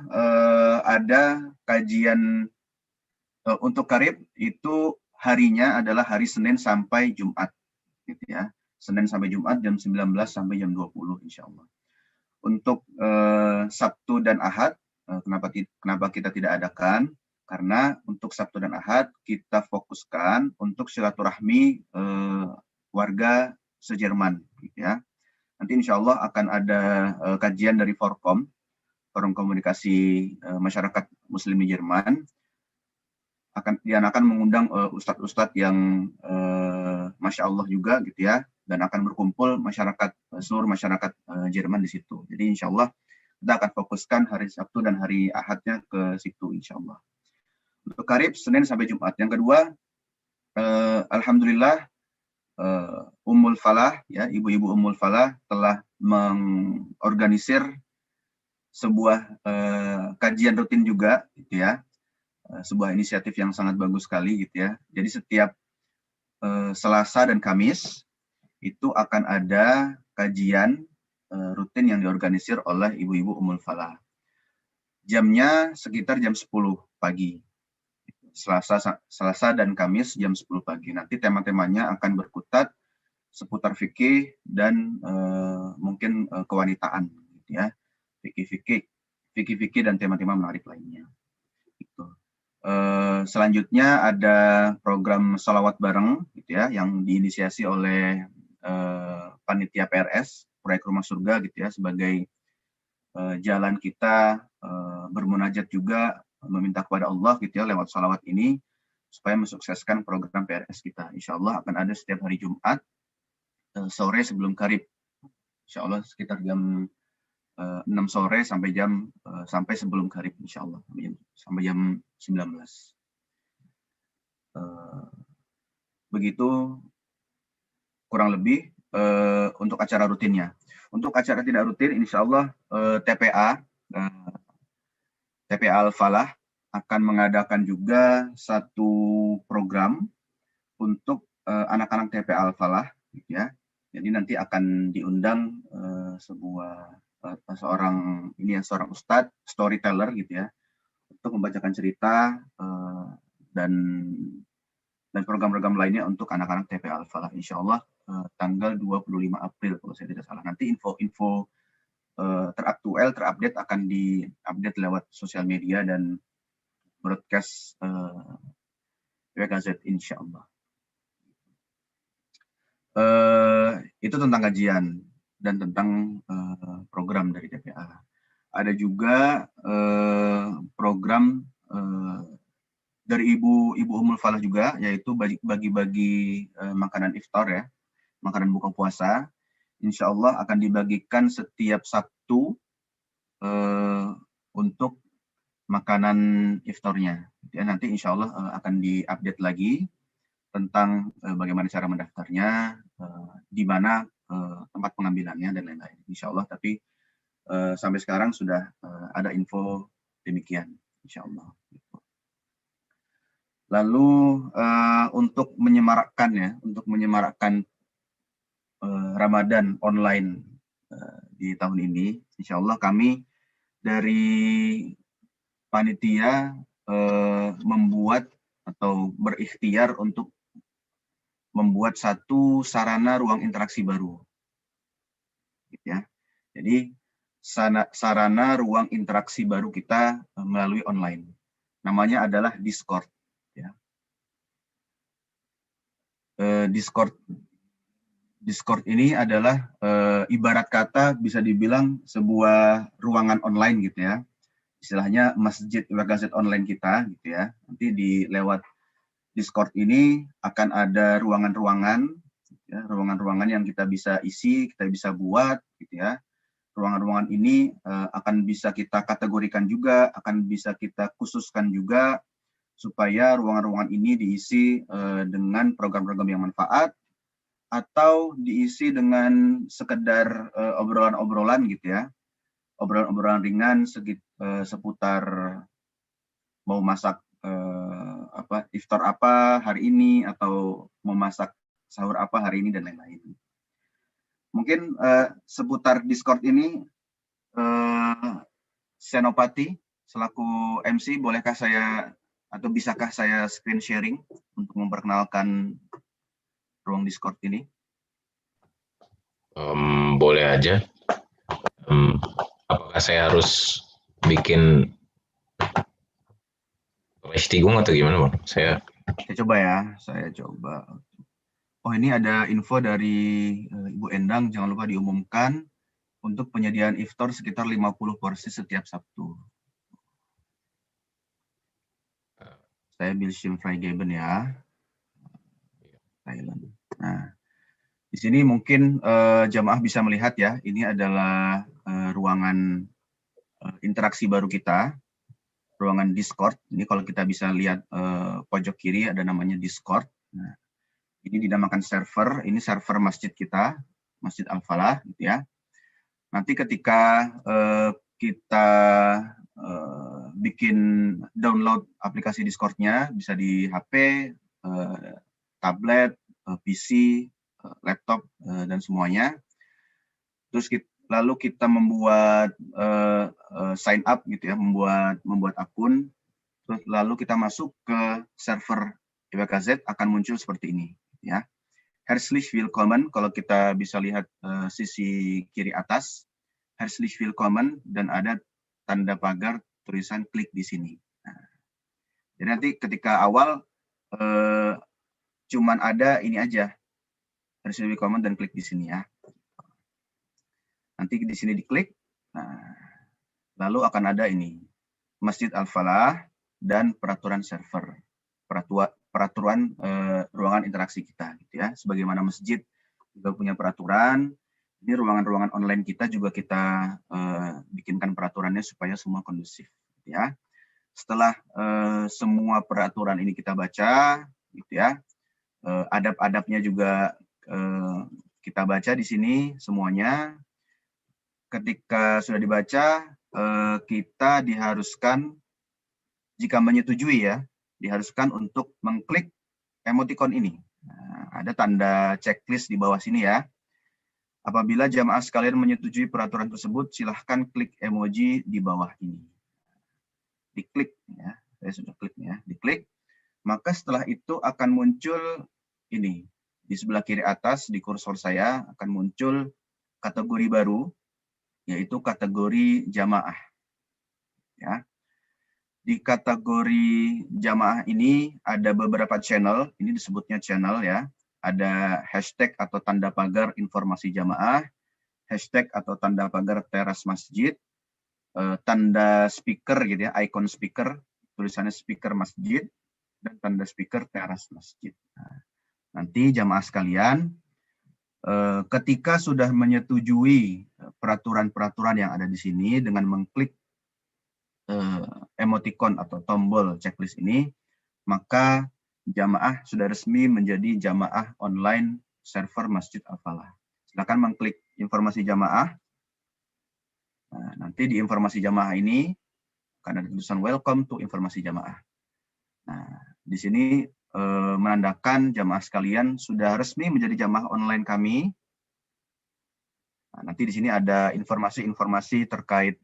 ada kajian. Untuk karib itu harinya adalah hari Senin sampai Jumat, gitu ya. Senin sampai Jumat jam 19 sampai jam 20 insya Allah. Untuk Sabtu dan Ahad, kenapa kita tidak adakan? Karena untuk Sabtu dan Ahad kita fokuskan untuk silaturahmi warga se-Jerman, gitu ya. Nanti insya Allah akan ada kajian dari Forum Komunikasi Masyarakat Muslim di Jerman. Akan mengundang ustadz-ustadz yang masya Allah juga gitu ya, dan akan berkumpul seluruh masyarakat Jerman di situ. Jadi insya Allah kita akan fokuskan hari Sabtu dan hari Ahadnya ke situ insya Allah. Untuk karib Senin sampai Jumat. Yang kedua, alhamdulillah Ummul Falah ya, ibu-ibu Ummul Falah telah mengorganisir sebuah kajian rutin juga gitu ya. Sebuah inisiatif yang sangat bagus sekali gitu ya. Jadi setiap Selasa dan Kamis itu akan ada kajian rutin yang diorganisir oleh ibu-ibu Ummul Falah. Jamnya sekitar jam 10 pagi. Selasa dan Kamis jam 10 pagi. Nanti tema-temanya akan berkutat seputar fikih dan mungkin kewanitaan gitu ya. Fikih dan tema-tema menarik lainnya. Gitu. Selanjutnya ada program sholawat bareng gitu ya, yang diinisiasi oleh panitia PRS proyek Rumah Surga gitu ya, sebagai jalan kita bermunajat juga, meminta kepada Allah gitu ya lewat sholawat ini supaya mensukseskan program PRS kita. Insya Allah akan ada setiap hari Jumat sore sebelum karib. Insya Allah sekitar jam 6 sore sampai sebelum karib insya Allah sampai jam 19. Begitu kurang lebih untuk acara rutinnya. Untuk acara tidak rutin insya Allah TPA Al-Falah akan mengadakan juga satu program untuk anak-anak TPA Al-Falah gitu ya. Jadi nanti akan diundang sebuah seorang ustadz storyteller gitu ya, untuk membacakan cerita dan program-program lainnya untuk anak-anak TPA Al-Falah. Insya Allah tanggal 25 April kalau saya tidak salah. Nanti info-info teraktual, terupdate akan diupdate lewat sosial media dan broadcast WKZ insya Allah. Itu tentang kajian dan tentang program dari TPA. Ada juga program dari Ibu Ummul Falah juga, yaitu bagi-bagi makanan iftar ya, makanan buka puasa. Insya Allah akan dibagikan setiap Sabtu untuk makanan iftarnya. Ya, nanti insya Allah akan diupdate lagi tentang bagaimana cara mendaftarnya, di mana tempat pengambilannya dan lain-lain. Insya Allah, tapi sampai sekarang sudah ada info demikian, insya Allah. Lalu untuk menyemarakkan Ramadan online di tahun ini, insya Allah kami dari panitia membuat atau berikhtiar untuk membuat satu sarana ruang interaksi baru, ya. Jadi sarana ruang interaksi baru kita melalui online, namanya adalah Discord. Ya. Discord ini adalah ibarat kata bisa dibilang sebuah ruangan online gitu ya, istilahnya masjid WKZ online kita gitu ya. Nanti lewat Discord ini akan ada ruangan-ruangan, ya, ruangan-ruangan yang kita bisa isi, kita bisa buat, gitu ya. Ruangan-ruangan ini akan bisa kita kategorikan juga, akan bisa kita khususkan juga, supaya ruangan-ruangan ini diisi dengan program-program yang manfaat, atau diisi dengan sekedar obrolan-obrolan, gitu ya. Obrolan-obrolan ringan seputar mau masak iftar apa hari ini, atau memasak sahur apa hari ini, dan lain-lain. Mungkin seputar Discord ini, Senopati selaku MC, bolehkah saya atau bisakah saya screen sharing untuk memperkenalkan ruang Discord ini? Boleh aja. Apakah saya harus bikin Tigung atau gimana, Bang? Saya coba ya, saya coba. Oh, ini ada info dari Ibu Endang, jangan lupa diumumkan untuk penyediaan iftar sekitar 50 porsi setiap Sabtu. Saya Billshim Freigeben ya, Thailand. Nah, di sini mungkin jamaah bisa melihat ya, ini adalah ruangan interaksi baru kita, ruangan Discord. Ini kalau kita bisa lihat pojok kiri ada namanya Discord. Nah, ini dinamakan server. Ini server masjid kita, Masjid Al-Falah, gitu ya. Nanti ketika kita bikin download aplikasi Discord-nya, bisa di HP, tablet, PC, laptop, dan semuanya. Terus lalu kita membuat sign up gitu ya, membuat akun, terus lalu kita masuk ke server WKZ, akan muncul seperti ini ya. Herzlich willkommen, kalau kita bisa lihat sisi kiri atas, Herzlich willkommen, dan ada tanda pagar tulisan klik di sini. Nah, jadi nanti ketika awal cuman ada ini aja, Herzlich willkommen dan klik di sini ya. Nanti di sini diklik, nah, lalu akan ada ini, Masjid Al-Falah dan peraturan server, peraturan ruangan interaksi kita, gitu ya. Sebagaimana masjid juga punya peraturan, ini ruangan-ruangan online kita juga kita bikinkan peraturannya supaya semua kondusif, gitu ya. Setelah semua peraturan ini kita baca, gitu ya, adab-adabnya juga kita baca di sini semuanya. Ketika sudah dibaca, kita diharuskan, jika menyetujui ya, diharuskan untuk mengklik emoticon ini. Nah, ada tanda checklist di bawah sini ya. Apabila jamaah sekalian menyetujui peraturan tersebut, silahkan klik emoji di bawah ini. Diklik ya, saya sudah klik ya, diklik. Maka setelah itu akan muncul ini di sebelah kiri atas di kursor saya akan muncul kategori baru, yaitu kategori jamaah. Ya. Di kategori jamaah ini ada beberapa channel, ini disebutnya channel ya. Ada hashtag atau tanda pagar informasi jamaah, hashtag atau tanda pagar teras masjid, tanda speaker gitu ya, icon speaker, tulisannya speaker masjid, dan tanda speaker teras masjid. Nah, nanti jamaah sekalian, ketika sudah menyetujui peraturan-peraturan yang ada di sini dengan mengklik emoticon atau tombol checklist ini, maka jamaah sudah resmi menjadi jamaah online server Masjid Al-Falah. Silakan mengklik informasi jamaah. Nah, nanti di informasi jamaah ini akan ada tulisan welcome to informasi jamaah. Nah, di sini menandakan jamaah sekalian sudah resmi menjadi jamaah online kami. Nah, nanti di sini ada informasi-informasi terkait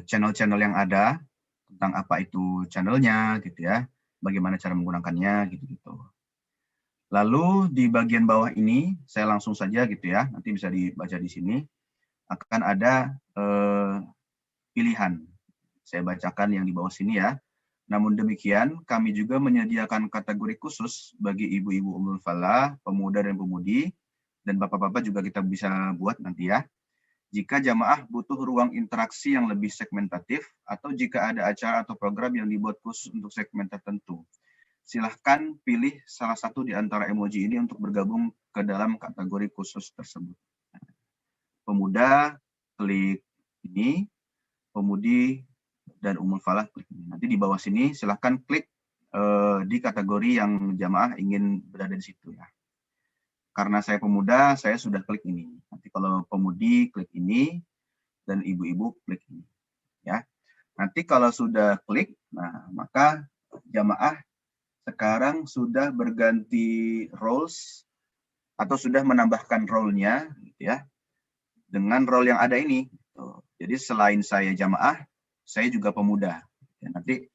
channel-channel yang ada, tentang apa itu channelnya, gitu ya, bagaimana cara menggunakannya, gitu-gitu. Lalu di bagian bawah ini, saya langsung saja gitu ya, nanti bisa dibaca di sini, akan ada pilihan. Saya bacakan yang di bawah sini ya. Namun demikian, kami juga menyediakan kategori khusus bagi ibu-ibu Ummul Falah, pemuda dan pemudi, dan bapak-bapak juga kita bisa buat nanti ya. Jika jamaah butuh ruang interaksi yang lebih segmentatif, atau jika ada acara atau program yang dibuat khusus untuk segmen tertentu, silahkan pilih salah satu di antara emoji ini untuk bergabung ke dalam kategori khusus tersebut. Pemuda, klik ini, pemudi, dan Ummul Falah, klik ini. Nanti di bawah sini silahkan klik di kategori yang jamaah ingin berada di situ ya. Karena saya pemuda, saya sudah klik ini. Nanti kalau pemudi, klik ini, dan ibu-ibu, klik ini. Ya. Nanti kalau sudah klik, nah maka jamaah sekarang sudah berganti roles atau sudah menambahkan role-nya, gitu ya, dengan role yang ada ini. Jadi selain saya jamaah, saya juga pemuda. Ya, nanti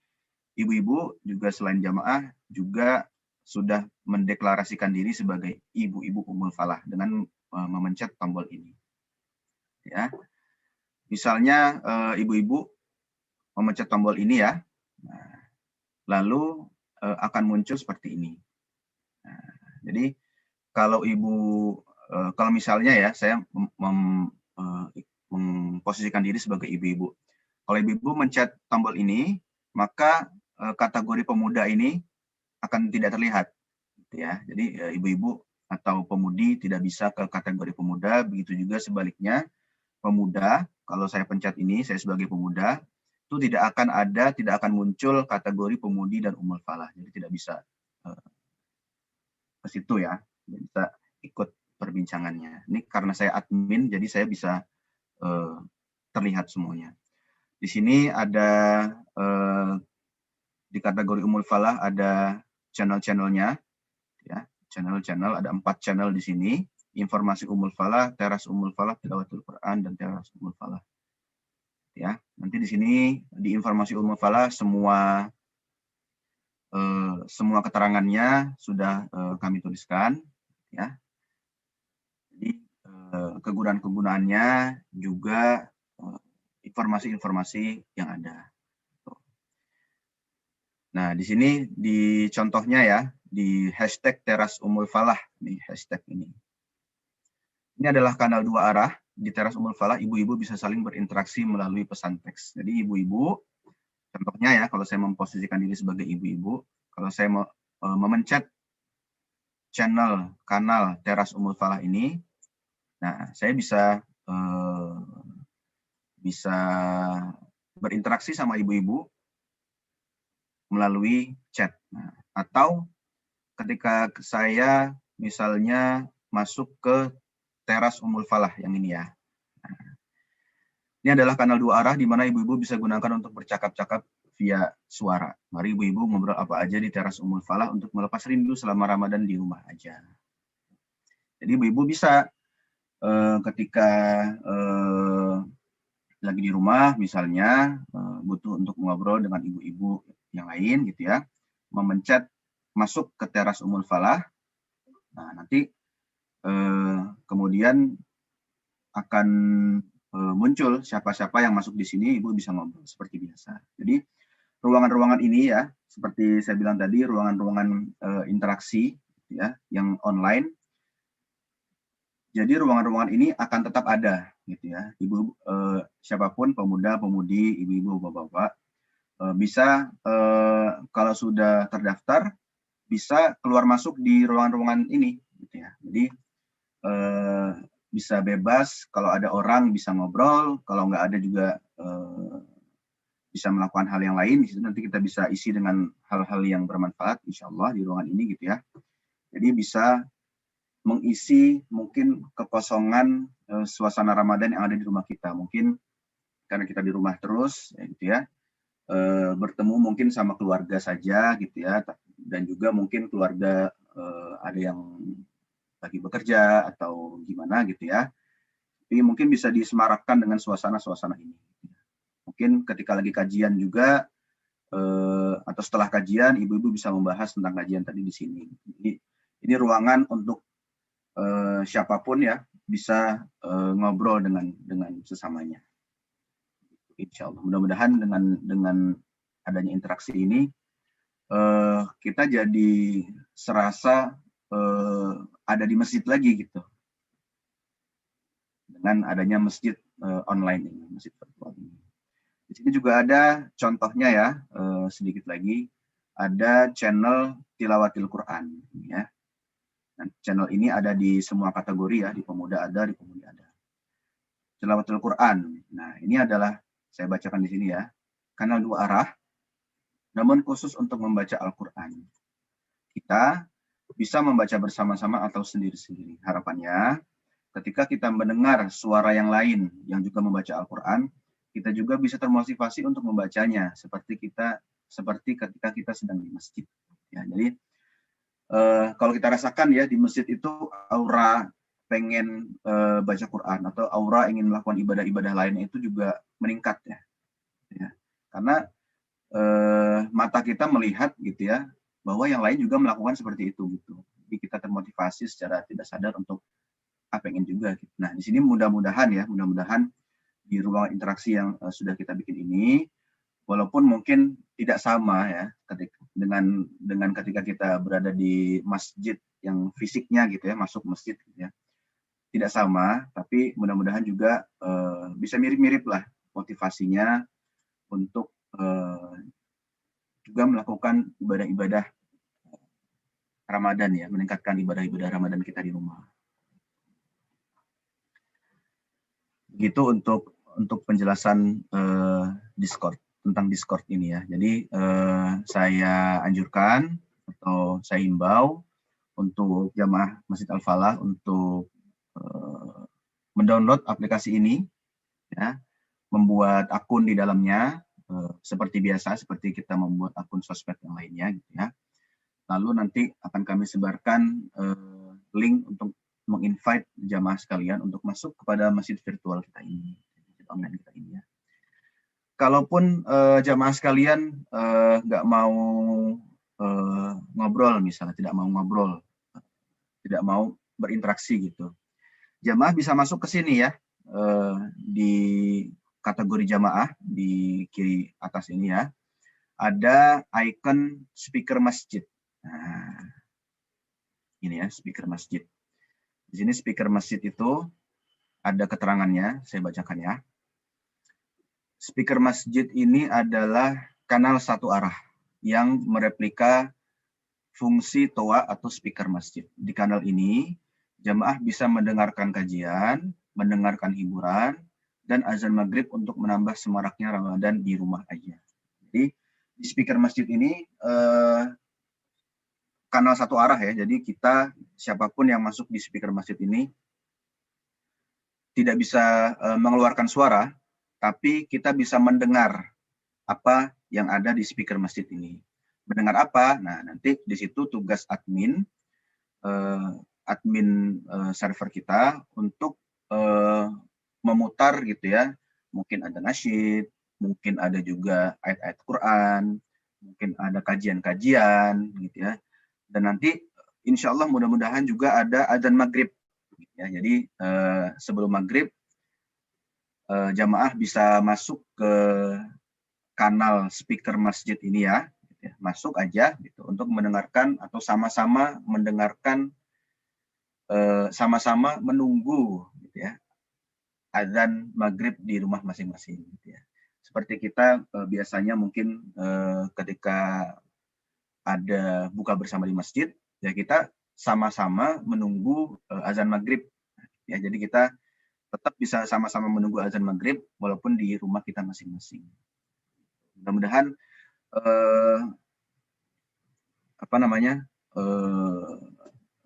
ibu-ibu juga selain jamaah juga sudah mendeklarasikan diri sebagai ibu-ibu Ummul Falah dengan memencet tombol ini. Ya, misalnya ibu-ibu memencet tombol ini ya, nah, lalu akan muncul seperti ini. Nah, jadi kalau kalau misalnya ya saya memposisikan diri sebagai ibu-ibu. Kalau ibu-ibu mencet tombol ini, maka kategori pemuda ini akan tidak terlihat, ya. Jadi ibu-ibu atau pemudi tidak bisa ke kategori pemuda. Begitu juga sebaliknya pemuda. Kalau saya pencet ini, saya sebagai pemuda, itu tidak akan muncul kategori pemudi dan Ummul Falah. Jadi tidak bisa ke situ ya, tidak bisa ikut perbincangannya. Ini karena saya admin, jadi saya bisa terlihat semuanya. Di sini ada di kategori Ummul Falah ada channel-channelnya, ya, channel ada 4 channel di sini, informasi Ummul Falah, teras Ummul Falah, tilawatul Quran, dan teras Ummul Falah. Ya, nanti di sini di informasi Ummul Falah semua keterangannya sudah kami tuliskan, ya. Jadi kegunaan-kegunaannya juga informasi-informasi yang ada. Nah, di sini di contohnya ya, di hashtag teras Ummul Falah, nih hashtag ini. Ini adalah kanal 2 arah. Di teras Ummul Falah, ibu-ibu bisa saling berinteraksi melalui pesan teks. Jadi ibu-ibu, contohnya ya, kalau saya memposisikan diri sebagai ibu-ibu, kalau saya mau memencet kanal teras Ummul Falah ini, nah saya bisa berinteraksi sama ibu-ibu melalui chat. Nah, atau ketika saya misalnya masuk ke teras Ummul Falah yang ini ya. Nah, ini adalah kanal 2 arah di mana ibu-ibu bisa gunakan untuk bercakap-cakap via suara. Mari ibu-ibu ngobrol apa aja di teras Ummul Falah untuk melepas rindu selama Ramadan di rumah aja. Jadi ibu-ibu bisa ketika lagi di rumah misalnya butuh untuk ngobrol dengan ibu-ibu yang lain gitu ya, memencet masuk ke teras Ummul Falah. Nah, nanti kemudian akan muncul siapa-siapa yang masuk di sini, ibu bisa ngobrol seperti biasa. Jadi ruangan-ruangan ini ya, seperti saya bilang tadi, ruangan-ruangan interaksi ya, yang online. Jadi ruangan-ruangan ini akan tetap ada, gitu ya. Ibu, siapapun, pemuda-pemudi, ibu-ibu, bapak-bapak, bisa kalau sudah terdaftar, bisa keluar masuk di ruangan-ruangan ini, gitu ya. Jadi bisa bebas, kalau ada orang bisa ngobrol, kalau nggak ada juga bisa melakukan hal yang lain. Di situ nanti kita bisa isi dengan hal-hal yang bermanfaat, insya Allah di ruangan ini, gitu ya. Jadi bisa mengisi mungkin kekosongan suasana Ramadan yang ada di rumah kita. Mungkin karena kita di rumah terus, ya, gitu ya, bertemu mungkin sama keluarga saja, gitu ya, dan juga mungkin keluarga ada yang lagi bekerja atau gimana, gitu ya. Tapi mungkin bisa disemarakkan dengan suasana-suasana ini. Mungkin ketika lagi kajian juga atau setelah kajian, ibu-ibu bisa membahas tentang kajian tadi di sini. Jadi ini ruangan untuk siapapun ya bisa ngobrol dengan sesamanya. Insya Allah. Mudah-mudahan dengan adanya interaksi ini kita jadi serasa ada di masjid lagi gitu. Dengan adanya masjid online ini, masjid virtual ini. Di sini juga ada contohnya ya, sedikit lagi ada channel Tilawatil Quran ya. Dan channel ini ada di semua kategori ya, di pemuda ada, di pemudi ada. Tilawatul Quran. Nah, ini adalah saya bacakan di sini ya. Kanal 2 arah, namun khusus untuk membaca Al-Quran. Kita bisa membaca bersama-sama atau sendiri-sendiri. Harapannya, ketika kita mendengar suara yang lain yang juga membaca Al-Quran, kita juga bisa termotivasi untuk membacanya, seperti ketika kita sedang di masjid. Ya, jadi kalau kita rasakan ya di masjid itu aura pengen baca Quran atau aura ingin melakukan ibadah-ibadah lainnya itu juga meningkat ya. Karena mata kita melihat gitu ya bahwa yang lain juga melakukan seperti itu gitu. Jadi kita termotivasi secara tidak sadar untuk pengen juga. Gitu. Nah di sini mudah-mudahan di ruang interaksi yang sudah kita bikin ini, walaupun mungkin tidak sama ya dengan ketika kita berada di masjid yang fisiknya gitu ya, masuk masjid gitu ya, tidak sama, tapi mudah-mudahan juga bisa mirip-mirip lah motivasinya untuk juga melakukan ibadah-ibadah Ramadan ya, meningkatkan ibadah-ibadah Ramadan kita di rumah. Begitu untuk penjelasan Discord, tentang Discord ini ya. Jadi saya anjurkan atau saya himbau untuk jamaah Masjid Al-Falah untuk mendownload aplikasi ini, ya, membuat akun di dalamnya seperti biasa, seperti kita membuat akun sosmed yang lainnya, gitu ya. Lalu nanti akan kami sebarkan link untuk menginvite jamaah sekalian untuk masuk kepada masjid virtual kita ini, online kita ini ya. Kalaupun jamaah sekalian nggak mau ngobrol misalnya, tidak mau ngobrol, tidak mau berinteraksi gitu, jamaah bisa masuk ke sini ya, di kategori jamaah di kiri atas ini ya, ada icon speaker masjid. Nah, ini ya speaker masjid. Di sini speaker masjid itu ada keterangannya, saya bacakan ya. Speaker masjid ini adalah kanal satu arah yang mereplika fungsi toa atau speaker masjid. Di kanal ini, jamaah bisa mendengarkan kajian, mendengarkan hiburan, dan azan maghrib untuk menambah semaraknya Ramadan di rumah aja. Jadi, di speaker masjid ini kanal satu arah ya, jadi kita, siapapun yang masuk di speaker masjid ini, tidak bisa mengeluarkan suara, tapi kita bisa mendengar apa yang ada di speaker masjid ini. Mendengar apa? Nah, nanti di situ tugas admin server kita untuk memutar gitu ya, mungkin ada nasyid, mungkin ada juga ayat-ayat Quran, mungkin ada kajian-kajian gitu ya, dan nanti insya Allah mudah-mudahan juga ada adzan maghrib ya. Jadi sebelum maghrib jamaah bisa masuk ke kanal speaker masjid ini ya, masuk aja gitu untuk mendengarkan atau sama-sama mendengarkan, sama-sama menunggu gitu ya, azan maghrib di rumah masing-masing gitu ya. Seperti kita biasanya mungkin ketika ada buka bersama di masjid ya, kita sama-sama menunggu azan maghrib ya. Jadi kita tetap bisa sama-sama menunggu azan maghrib walaupun di rumah kita masing-masing. Mudah-mudahan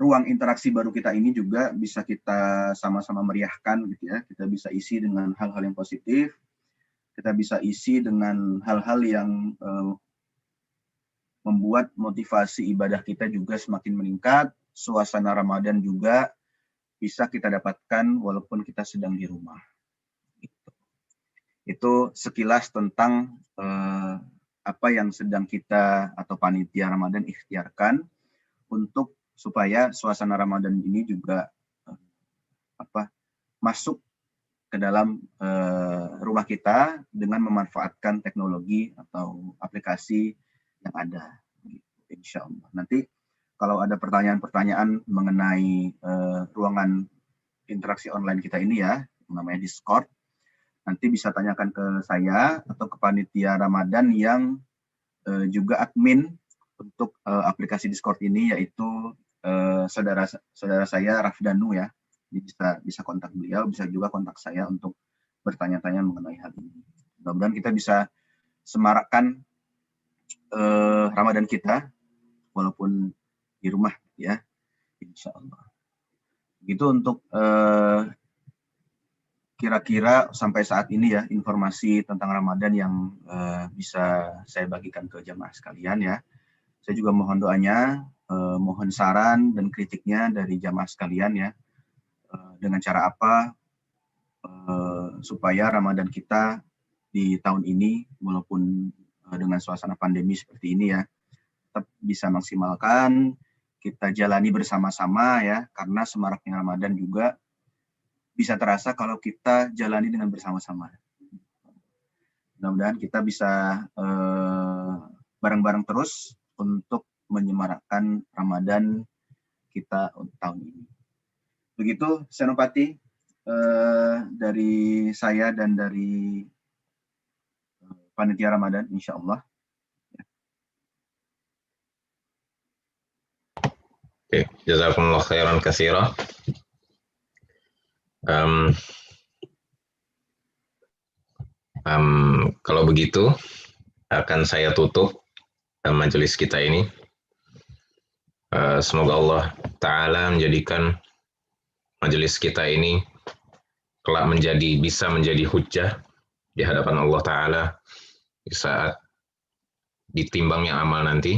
ruang interaksi baru kita ini juga bisa kita sama-sama meriahkan gitu ya. Kita bisa isi dengan hal-hal yang positif, kita bisa isi dengan hal-hal yang membuat motivasi ibadah kita juga semakin meningkat, suasana Ramadan juga bisa kita dapatkan walaupun kita sedang di rumah. Itu sekilas tentang apa yang sedang kita atau panitia Ramadan ikhtiarkan untuk supaya suasana Ramadan ini juga masuk ke dalam rumah kita dengan memanfaatkan teknologi atau aplikasi yang ada. Insya Allah. Nanti kalau ada pertanyaan-pertanyaan mengenai ruangan interaksi online kita ini ya, namanya Discord, nanti bisa tanyakan ke saya atau ke panitia Ramadan yang juga admin untuk aplikasi Discord ini, yaitu saudara saya Rafdanu ya. Bisa kontak beliau, bisa juga kontak saya untuk bertanya-tanya mengenai hal ini. Mudah-mudahan kita bisa semarakkan Ramadan kita walaupun di rumah ya, insya Allah. Begitu untuk kira-kira sampai saat ini ya informasi tentang Ramadan yang bisa saya bagikan ke jamaah sekalian ya. Saya juga mohon doanya, mohon saran dan kritiknya dari jamaah sekalian ya, dengan cara apa supaya Ramadan kita di tahun ini walaupun dengan suasana pandemi seperti ini ya, tetap bisa maksimalkan, kita jalani bersama-sama ya, karena semaraknya Ramadan juga bisa terasa kalau kita jalani dengan bersama-sama. Mudah-mudahan kita bisa bareng-bareng terus untuk menyemarakkan Ramadan kita untuk tahun ini. Begitu Senopati dari saya dan dari panitia Ramadan, insya Allah. Oke, jazakumullah khairan katsira. Kalau begitu akan saya tutup majelis kita ini. Semoga Allah Ta'ala menjadikan majelis kita ini kelak bisa menjadi hujjah di hadapan Allah Ta'ala di saat ditimbangnya amal nanti,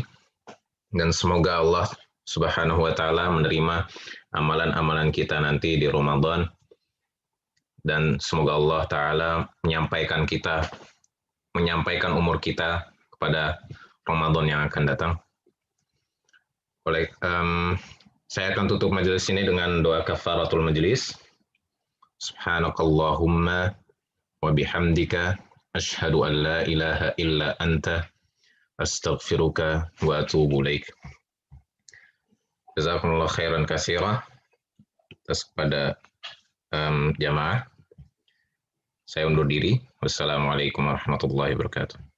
dan semoga Allah Subhanahu wa Ta'ala menerima amalan-amalan kita nanti di Ramadan, dan semoga Allah Ta'ala menyampaikan umur kita kepada Ramadan yang akan datang. Saya akan tutup majelis ini dengan doa kafaratul majelis. Subhanakallahumma wa bihamdika asyhadu an la ilaha illa anta astaghfiruka wa atubu ilaik. Jazakumullah khairan katsira atas kepada jamaah. Saya undur diri. Wassalamualaikum warahmatullahi wabarakatuh.